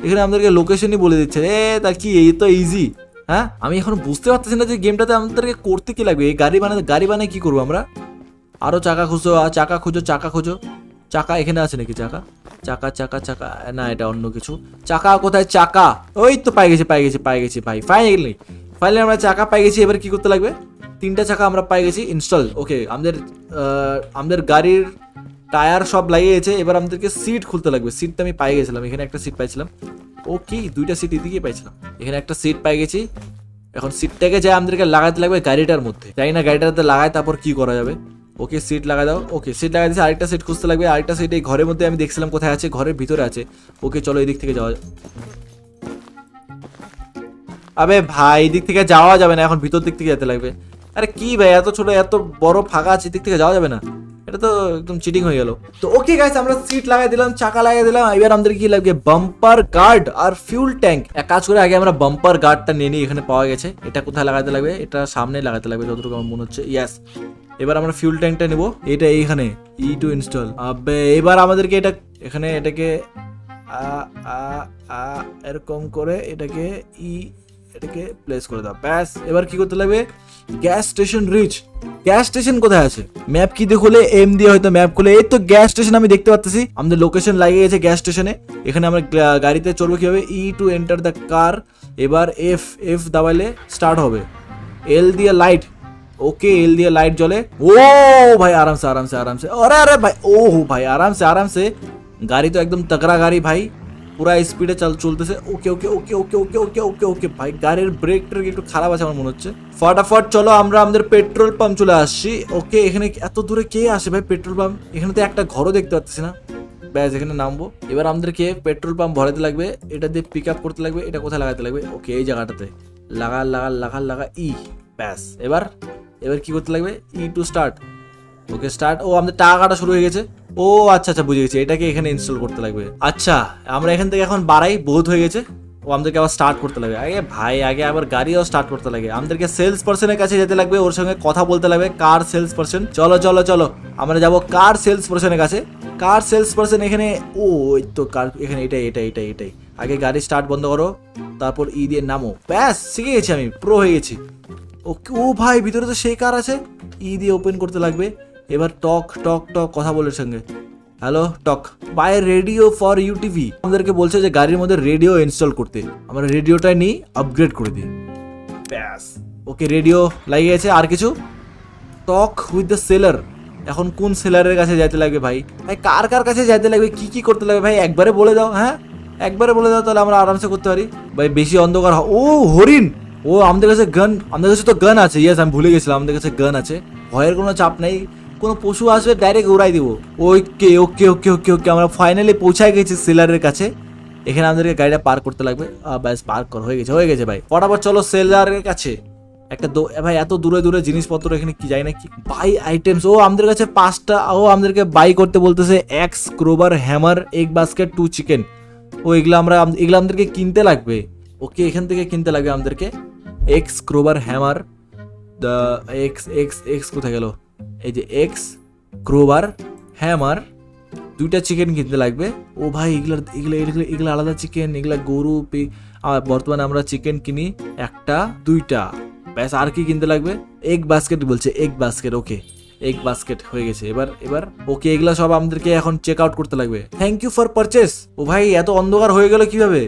এখানে আমাদেরকে লোকেশনই বলে দিচ্ছে। তা কি, এই তো ইজি। হ্যাঁ আমি এখন বুঝতে পারতেছি না যে গেমটাতে আমাদেরকে করতে কি লাগবে। এই গাড়ি বানায় কি করবো আমরা? আরো চাকা খুঁজো, চাকা খোঁজো। চাকা এখানে আছে নাকি? চাকা না, এটা অন্য কিছু। চাকা কোথায়? চাকা, ওই তো পাই গেছি ভাই। ফাইনালি আমরা চাকা পাই গেছি। এবার কি করতে লাগবে? 3টা চাকা আমরা পাই গেছি ইনস্টল। ওকে আমাদের গাড়ির টায়ার সব লাগিয়েছে। এবার আমাদেরকে সিট খুলতে লাগবে। সিটটা আমি পাই গেছিলাম, এখানে একটা সিট পাইছিলাম। ওকে 2টা সিট এদিকে পাইছিলাম। এখানে একটা সিট পাই গেছি। এখন সিটটাকে যাই আমাদেরকে লাগাতে লাগবে গাড়িটার মধ্যে। জানি না গাড়িটাতে লাগায় তারপর কি করা যাবে। ওকে সিট লাগাই দাও। ওকে সিট লাগাই দিয়েছি। আরেকটা সিট খুঁজতে লাগবে। আরেকটা সিট এই ঘরের মধ্যে আমি দেখছিলাম কোথায় আছে, ঘরের ভিতরে আছে। ওকে চলো এদিক থেকে যাওয়া। আবে ভাই এদিক থেকে যাওয়া যাবে না, এখন ভিতর দিক থেকে যেতে লাগবে। আরে কি ভাই, এত ছোট এত বড় ফাঁকা আছে, এদিক থেকে যাওয়া যাবে না? এটা তো একদম চিটিং হয়ে গেল। তো ওকে গাইস, আমরা সিট লাগাই দিলাম, চাকা লাগাই দিলাম। এবার আমাদের কি লাগবে? বাম্পার গার্ড আর ফিউল ট্যাঙ্ক। এক কাজ করে আগে আমরা বাম্পার গার্ডটা নিয়ে নিই। এখানে পাওয়া গেছে। এটা কোথায় লাগাতে লাগবে? এটা সামনে লাগাতে লাগবে যতটুকু আমার মনে হচ্ছে। ইয়েস। এবার আমরা ফিউল ট্যাঙ্কটা নেব। এটা এইখানে টু ইনস্টল। এবার আমাদেরকে এটাকে এরকম করে এটাকে প্লেস করে দাও। ব্যাস। এবার কি করতে লাগবে? Gas station reach. Gas station কোথায় আছে? ম্যাপ কি দিয়ে খুলে, এম দিয়ে হয়তো ম্যাপ খুলে। এই তো গ্যাস স্টেশন আমি দেখতে পাচ্ছি। আমাদের লোকেশন লাগিয়ে গেছে গ্যাস স্টেশনে। এখানে আমরা গাড়িতে চলবো কিভাবে? To enter the car. এবার এফ দাবাইলে স্টার্ট হবে। এল দিয়ে লাইট। ওকে এল দিয়ে লাইট জ্বলে। ও ভাই আরামসে। আরে ভাই, ভাই আরামসে। গাড়ি তো একদম তগড়া গাড়ি ভাই, পুরা স্পিডে চলতেছে। ওকে ভাই, গাড়ির ব্রেক ট্রেক একটু খারাপ আছে আমার মনে হচ্ছে। ফটাফট চলো, আমরা আমাদের পেট্রোল পাম্প চলে আসছি। ওকে এখানে এত দূরে কে আসে ভাই পেট্রোল পাম্প? এখানে তো একটা ঘরও দেখতে পাচ্ছি না। ব্যাস এখানে নামবো। এবার আমাদেরকে পেট্রোল পাম্প ভরাতে লাগবে। এটা দিয়ে পিক আপ করতে লাগবে। এটা কোথায় লাগাতে লাগবে? ওকে এই জায়গাটাতে লাগা ব্যাস। এবার কি করতে লাগবে? To start. Okay start. আমাদের টাকা কাটা শুরু হয়ে গেছে। আচ্ছা বুঝে গেছি, এটাকে এখানে ইনস্টল করতে লাগবে। আচ্ছা আমরা এখান থেকে এখন বাড়াই, বহুত হয়ে গেছে। আমাদেরকে আবার স্টার্ট করতে লাগবে। আগে আবার গাড়িও স্টার্ট করতে লাগে। আমাদেরকে সেলস পার্সনের কাছে যেতে লাগবে, ওর সঙ্গে কথা বলতে লাগবে। কার সেলস পার্সন, চলো আমরা যাবো কার সেলস পার্সনের কাছে। কার সেলস পার্সন এখানে। ওই তো কার, এখানে এটাই। আগে গাড়ি স্টার্ট বন্ধ করো, তারপর দিয়ে নামো। ব্যাস শিখে গেছি আমি, প্রো হয়ে গেছি। ওকে ভাই ভিতরে তো সেই কার আছে। দিয়ে ওপেন করতে লাগবে। এবার টক কথা বলে সঙ্গে। Hello talk, by radio for UTV. আমাদেরকে বলছে যে গাড়ির মধ্যে রেডিও ইনস্টল করতে। আমরা রেডিওটা নিয়ে আপগ্রেড করে দিই। ব্যাস ওকে রেডিও লাগিয়ে গেছে। আর কিছু? Talk with the seller. এখন কোন সেলারের কাছে যাইতে লাগবে ভাই? কার কাছে যাইতে লাগবে, কি করতে লাগবে ভাই একবারে বলে দাও। হ্যাঁ একবারে বলে দাও, তাহলে আমরা আরামসে করতে পারি ভাই। বেশি অন্ধকার। হরিণ। আমাদের কাছে তো গান আছে। ইয়েস আমি ভুলে গেছিলাম, আমাদের কাছে গান আছে। ভয়ের কোনো চাপ নেই, কোনো পশু আসবে ডাইরেক্ট উড়াই দিব। ওকে আমরা ফাইনালি পৌঁছায় গেছি সেলারের কাছে। এখানে আমাদেরকে গাড়িটা পার্ক করতে লাগবে। ব্যাস পার্ক হয়ে গেছে ভাই। ফটাফট চলো সেলারের কাছে। ভাই এত দূরে জিনিসপত্র এখানে কি যায় না কি? Buy items. আমাদের কাছে 5টা। আমাদেরকে বাই করতে বলতেছে। Axe crowbar, hammer, egg basket, 2 chicken. এগুলো আমাদেরকে কিনতে লাগবে। ওকে এখান থেকে কিনতে লাগবে আমাদেরকে। X crowbar, hammer, the x কোথায় গেল? এই যে এক্স ক্রোবার, হ্যামার, 2টা চিকেন কিনতে লাগবে। ও ভাই এগুলা আলাদা চিকেন, এগুলা গরু। বর্তমানে আমরা চিকেন কিনি 1টা 2টা। ব্যাস, আর কি কিনতে লাগবে? এগ বাস্কেট বলছে, এগ বাস্কেট। ওকে, এগ বাস্কেট হয়ে গেছে। এবার ওকে, এগুলা সব আমাদেরকে এখন চেক আউট করতে লাগবে। Thank you for purchase. ও ভাই এত অন্ধকার হয়ে গেল কিভাবে?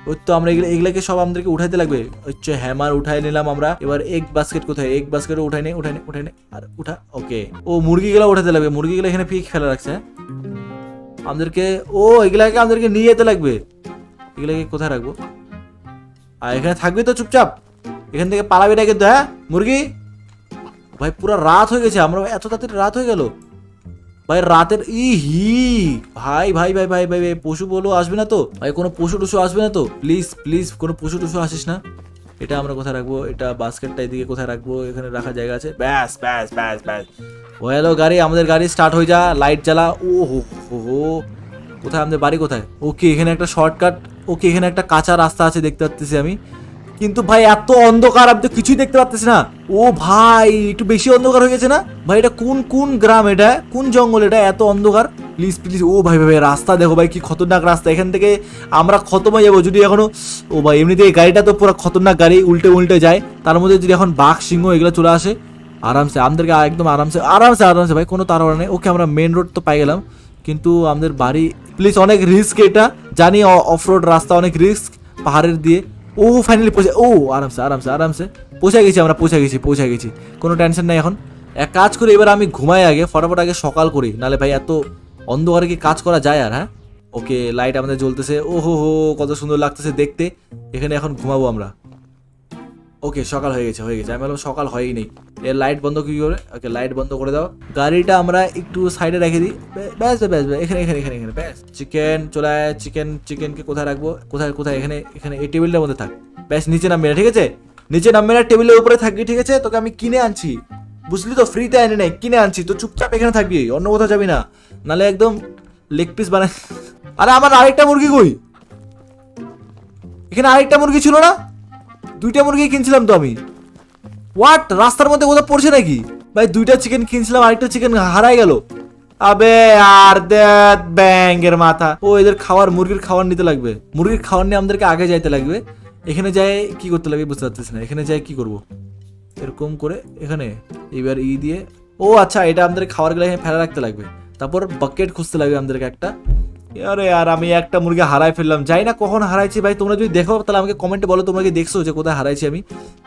ওই তো আমরা এগুলাকে সব আমাদেরকে উঠাইতে লাগবে। হচ্ছে হ্যামার উঠাই নিলাম আমরা। এবার এগ বাস্কেট কোথায়? এগ বাস্কেট উঠাই নে আর উঠা। ওকে, ও মুরগিগুলো উঠাতে লাগবে। মুরগিগুলো এখানে ফেলে রাখছে। আমাদেরকে এগুলাকে আমাদেরকে নিয়ে যেতে লাগবে। এগুলাকে কোথায় রাখবো? আর এখানে থাকবি তো চুপচাপ, এখান থেকে পালাবি না কিন্তু। হ্যাঁ মুরগি ভাই, পুরো রাত হয়ে গেছে। আমরা এত তাড়াতাড়ি রাত হয়ে গেল ভাই। রাতের ভাই ভাই ভাই ভাই ভাই পশু বলো আসবে না তো ভাই? কোনো পশু টুসু আসবে না তো? প্লিজ কোনো পশু টুসু আসিস না। এটা আমরা কোথায় রাখবো? এটা বাস্কেটটা এদিকে কোথায় রাখবো? এখানে রাখার জায়গা আছে। ব্যাস ব্যাস ব্যাস ব্যাস, হলো গাড়ি। আমাদের গাড়ি স্টার্ট হয়ে যা, লাইট জ্বালা। ও হো, কোথায় আমাদের বাড়ি কোথায়? ওকে, এখানে একটা শর্টকাট। ওকে, এখানে একটা কাঁচা রাস্তা আছে দেখতে পাচ্ছি আমি, কিন্তু ভাই এত অন্ধকার, আমি তো কিছুই দেখতে পাচ্ছি না। ও ভাই, একটু বেশি অন্ধকার হয়ে গেছে না ভাই? এটা কোন গ্রাম, এটা কোন জঙ্গল, এটা এত অন্ধকার? প্লিজ। ও ভাই ভাই, রাস্তা দেখো ভাই, কি খতরনাক রাস্তা। এখান থেকে আমরা খতম হয়ে যাবো যদি এখনো। ও ভাই, এমনিতে এই গাড়িটা তো পুরো খতরনাক গাড়ি, উল্টে যায়। তার মধ্যে যদি এখন বাঘ সিংহ এগুলো চলে আসে, আরামসে আমাদেরকে একদম আরামসে ভাই, কোনো তাড়াহুড়া নেই। ওকে, আমরা মেন রোড তো পাই গেলাম, কিন্তু আমাদের বাড়ি। প্লিজ, অনেক রিস্ক এটা জানি, অফ রোড রাস্তা, অনেক রিস্ক পাহাড়ের দিয়ে। ও ফাইনালি আরামসে পৌঁছে গেছি আমরা, পৌঁছে গেছি। কোনো টেনশন নাই এখন। এক কাজ করি, এবার আমি ঘুমাই আগে, ফটাফট আগে সকাল করি, নালে ভাই এত অন্ধকারে কি কাজ করা যায় আর? হ্যাঁ ওকে, লাইট আমাদের জ্বলতেছে। ও হো, কত সুন্দর লাগতেছে দেখতে। এখানে এখন ঘুমাবো আমরা। ওকে, সকাল হয়ে গেছে। আমি বললাম সকাল হয়ই নেই। এর লাইট বন্ধ কি করে? ওকে, লাইট বন্ধ করে দাও। গাড়িটা আমরা একটু সাইডে রেখে দিই। ব্যাস, এখানে ব্যাস। চিকেন চলে আয়। চিকেনকে কোথায় রাখবো? কোথায়? এখানে এই টেবিলটার মধ্যে থাক। ব্যাস, নিচে নামবে না, ঠিক আছে? নিচে নামবে না, টেবিলের উপরে থাকবি, ঠিক আছে? তোকে আমি কিনে আনছি, বুঝলি তো? ফ্রিতে এনে নেই, কিনে আনছি। তো চুপচাপ এখানে থাকবি, অন্য কোথাও যাবি না, নালে একদম লেগ পিস বানাই। আরে আমার আরেকটা মুরগি কই? এখানে আরেকটা মুরগি ছিল না? 2টা মুরগি কিনছিলাম তো আমি। হোয়াট, রাস্তার মধ্যে কোথাও পড়ছে নাকি ভাই? 2টা চিকেন কিনছিলাম, আরেকটা চিকেন হারাই গেল। আবে আর ব্যাঙের মাথা। ও, এদের মুরগির খাবার নিতে লাগবে। মুরগির খাবার নিয়ে আমাদেরকে আগে যাইতে লাগবে। এখানে যাই কি করতে লাগবে বুঝতে পারতেছি না। এখানে যাই কি করবো? এরকম করে এখানে এবার দিয়ে। ও আচ্ছা, এটা আমাদের খাবারগুলো এখানে ফেলে রাখতে লাগবে। তারপর বাকেট খুঁজতে লাগবে আমাদেরকে একটা। আরে আর আমি একটা মুরগি হারাই ফেললাম, যাই না কখন হারাইছি ভাই। তোমরা যদি দেখো তাহলে আমাকে কমেন্টে বলো তোমরা কি দেখছো যে কোথায় হারাইছি আমি।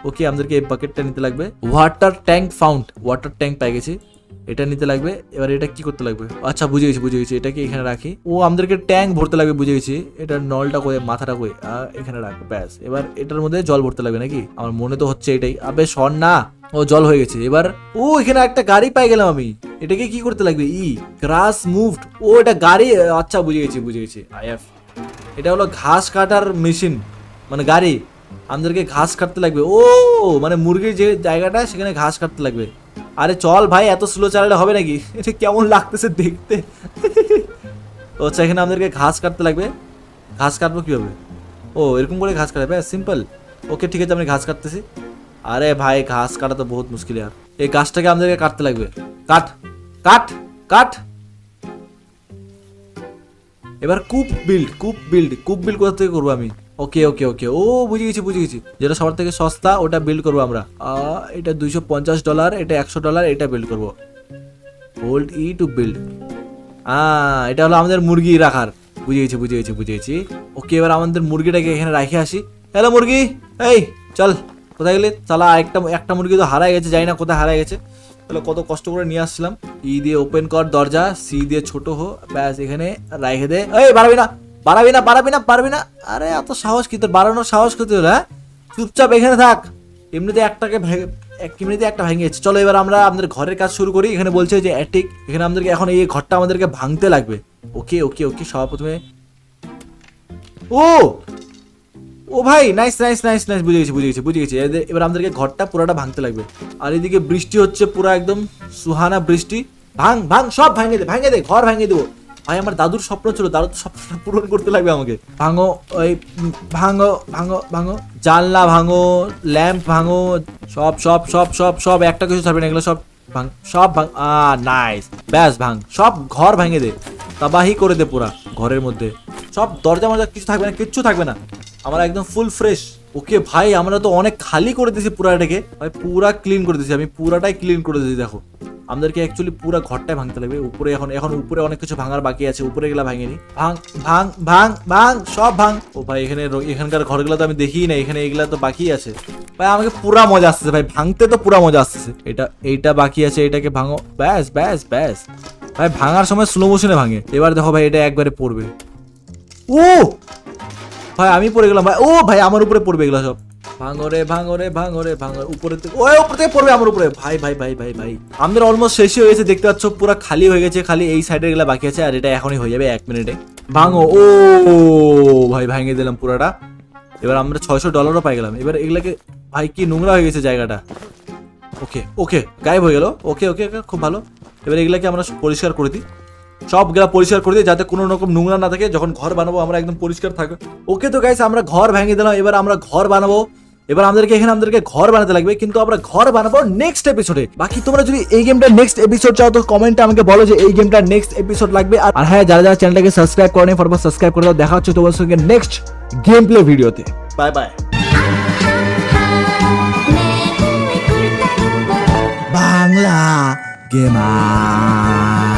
ওকে, আমাদেরকে এই বাকেটটা নিতে লাগবে। ওয়াটার ট্যাঙ্ক পাই গেছি, এটা নিতে লাগবে। এবার এটা কি করতে লাগবে? আচ্ছা, বুঝে গেছি। এটাকে এখানে রাখি। ও, আমাদেরকে ট্যাঙ্ক ভরতে লাগবে, বুঝে গেছি। এটা নলটা করে মাথাটা করে এখানে রাখবে। ব্যাস, এবার এটার মধ্যে জল ভরতে লাগবে নাকি? আমার মনে তো হচ্ছে এটাই। আবে শোন না, ও জল হয়ে গেছে। এবার এখানে একটা গাড়ি পাই গেলাম আমি। এটাকে কি করতে লাগবে? গ্রাস মুভড। ও, এটা গাড়ি। আচ্ছা, বুঝে গেছি। এটা হলো ঘাস কাটার মেশিন, মানে গাড়ি। আমাদেরকে ঘাস কাটতে লাগবে। ও মানে মুরগির যে জায়গাটা, সেখানে ঘাস কাটতে লাগবে। আরে চল ভাই, এত স্লো চালালে হবে নাকি? এটা কেমন লাগতেছে দেখতে। আচ্ছা, এখানে আমাদেরকে ঘাস কাটতে লাগবে। ঘাস কাটবো কিভাবে? ও, এরকম করে ঘাস কাটবে, সিম্পল। ওকে, ঠিক আছে, আমি ঘাস কাটতেছি। আরে ভাই, ঘাস কাটা তো বহুত মুশকিল। আর এই গাছটাকে আমাদেরকে কাটতে লাগবে। কাট। এবার কূপ বিল্ড কোথা থেকে করবো আমি? ওকে। ও, বুঝে গেছি। যেটা সবার থেকে সস্তা ওটা বিল্ড করবো আমরা। এটা $250, এটা $100, এটা বিল্ড করবো। Hold to build. এটা হলো আমাদের মুরগি রাখার। বুঝে গেছি। ওকে, এবার আমাদের মুরগিটাকে এখানে রাখে আসি। হ্যালো মুরগি, এই চল, কোথায় গেলে? চালা, একটা মুরগি তো হারাই গেছে, জানি না কোথায় হারাই গেছে। তাহলে কত কষ্ট করে নিয়ে আসছিলাম। দিয়ে ওপেন কর দরজা, সি দিয়ে ছোট হো। ব্যাস, এখানে রাখে দে। এই পারবি না। আরে এত সাহস কি তোর? বাড়ানোর সাহস কি তোর? হ্যাঁ, চুপচাপ এখানে থাক। এমনিতে একটা ভেঙে গেছে। চলো, এবার আমরা আমাদের ঘরের কাজ শুরু করি। এখানে বলছে যে অ্যাটিক, এখানে আমাদেরকে এখন এই ঘরটা আমাদেরকে ভাঙতে লাগবে। ওকে। সবার প্রথমে ও ভাই, নাইস। বুঝে গেছি। এবার আমাদেরকে ঘরটা পুরোটা ভাঙতে লাগবে। আর এদিকে বৃষ্টি হচ্ছে, পুরো একদম সুহানা বৃষ্টি। ভাঙ সব ভাঙে দে, ঘর ভাঙে দেবো। ভাই, আমার দাদুর স্বপ্ন ছিল, দাদুর স্বপ্নটা পূরণ করতে লাগবে আমাকে। ভাঙো, জানলা ভাঙো, ল্যাম্প ভাঙো, সব একটা কিছু ছাড়বে না, এগুলো সব ভাঙ। নাইস, ব্যাস ভাঙ, সব ঘর ভাঙে দে। তাবাহি করে দে পুরা ঘরের মধ্যে। সব দরজা মরজা কিছু থাকবে না, কিচ্ছু থাকবে না, আমরা একদম ফুল ফ্রেশ। ওকে ভাই, আমরা তো অনেক খালি করে দিয়েছি পুরাটাকে ভাই, পুরা ক্লিন করে দিয়েছি, আমি পুরাটাই ক্লিন করে দিয়েছি। দেখো আমাদেরকে অ্যাকচুয়ালি পুরা ঘরটাই ভাঙতে লাগবে। উপরে এখন উপরে অনেক কিছু ভাঙার বাকি আছে, উপরে গেলা ভাঙেনি। ভাঙ ভাঙ ভাঙ ভাঙ সব ভাঙ। ও ভাই এখানকার ঘরগুলো তো আমি দেখিই না, এখানে এগুলা তো বাকি আছে ভাই। আমাকে পুরা মজা আসতেছে ভাই, ভাঙতে তো পুরা মজা আসতেছে। এইটা বাকি আছে, এটাকে ভাঙো, ব্যাস ব্যাস ব্যাস ভাই। ভাঙার সময় স্লো মোশনে ভাঙে। এবার দেখো ভাই, এটা একবারে পড়বে। ও ভাই আমি পড়ে গেলাম ভাই, ও ভাই আমার উপরে পড়বে এগুলো সব। ভাঙরে ভাঙরে ভাঙরে ভাঙরে উপরে উপর থেকে পড়বে আমার উপরে। ভাই ভাই ভাই ভাই ভাই আমাদের অলমোস্ট শেষই হয়ে গেছে, দেখতে পাচ্ছ পুরো খালি হয়ে গেছে, খালি এই সাইডের গুলা বাকি আছে, আর এটা এখনই হয়ে যাবে 1 মিনিটে। ভাঙো, ও ভাই ভাঙিয়ে দিলাম পুরাটা। এবার আমরা $600 পাই গেলাম। এবার এগুলাকে ভাই কি নোংরা হয়ে গেছে জায়গাটা। ওকে ওকে গায়েব হয়ে গেল। ওকে ওকে খুব ভালো। এবার এগুলাকে আমরা পরিষ্কার করে দিই, সবগুলা পরিষ্কার করে দিই যাতে কোনো রকম নোংরা না থাকে। যখন ঘর বানাবো আমরা একদম পরিষ্কার থাকবে। ওকে তো গাইস, আমরা ঘর ভেঙে দিলাম। এবার আমরা ঘর বানাবো। এবার আমাদেরকে ঘর বানাতে লাগবে, কিন্তু আমরা ঘর বানাবো নেক্সট এপিসোডে। বাকি তোমরা যদি এই গেমটা নেক্সট এপিসোড চাও তো কমেন্টে আমাকে বলো যে এই গেমটা নেক্সট এপিসোড লাগবে। আর হ্যাঁ, যারা যারা চ্যানেলটাকে সাবস্ক্রাইব করেনি ফটাফট সাবস্ক্রাইব করে দাও। দেখা হচ্ছে তোমার সঙ্গে নেক্সট গেম প্লে ভিডিওতে। Bye bye. বাংলা গেমার।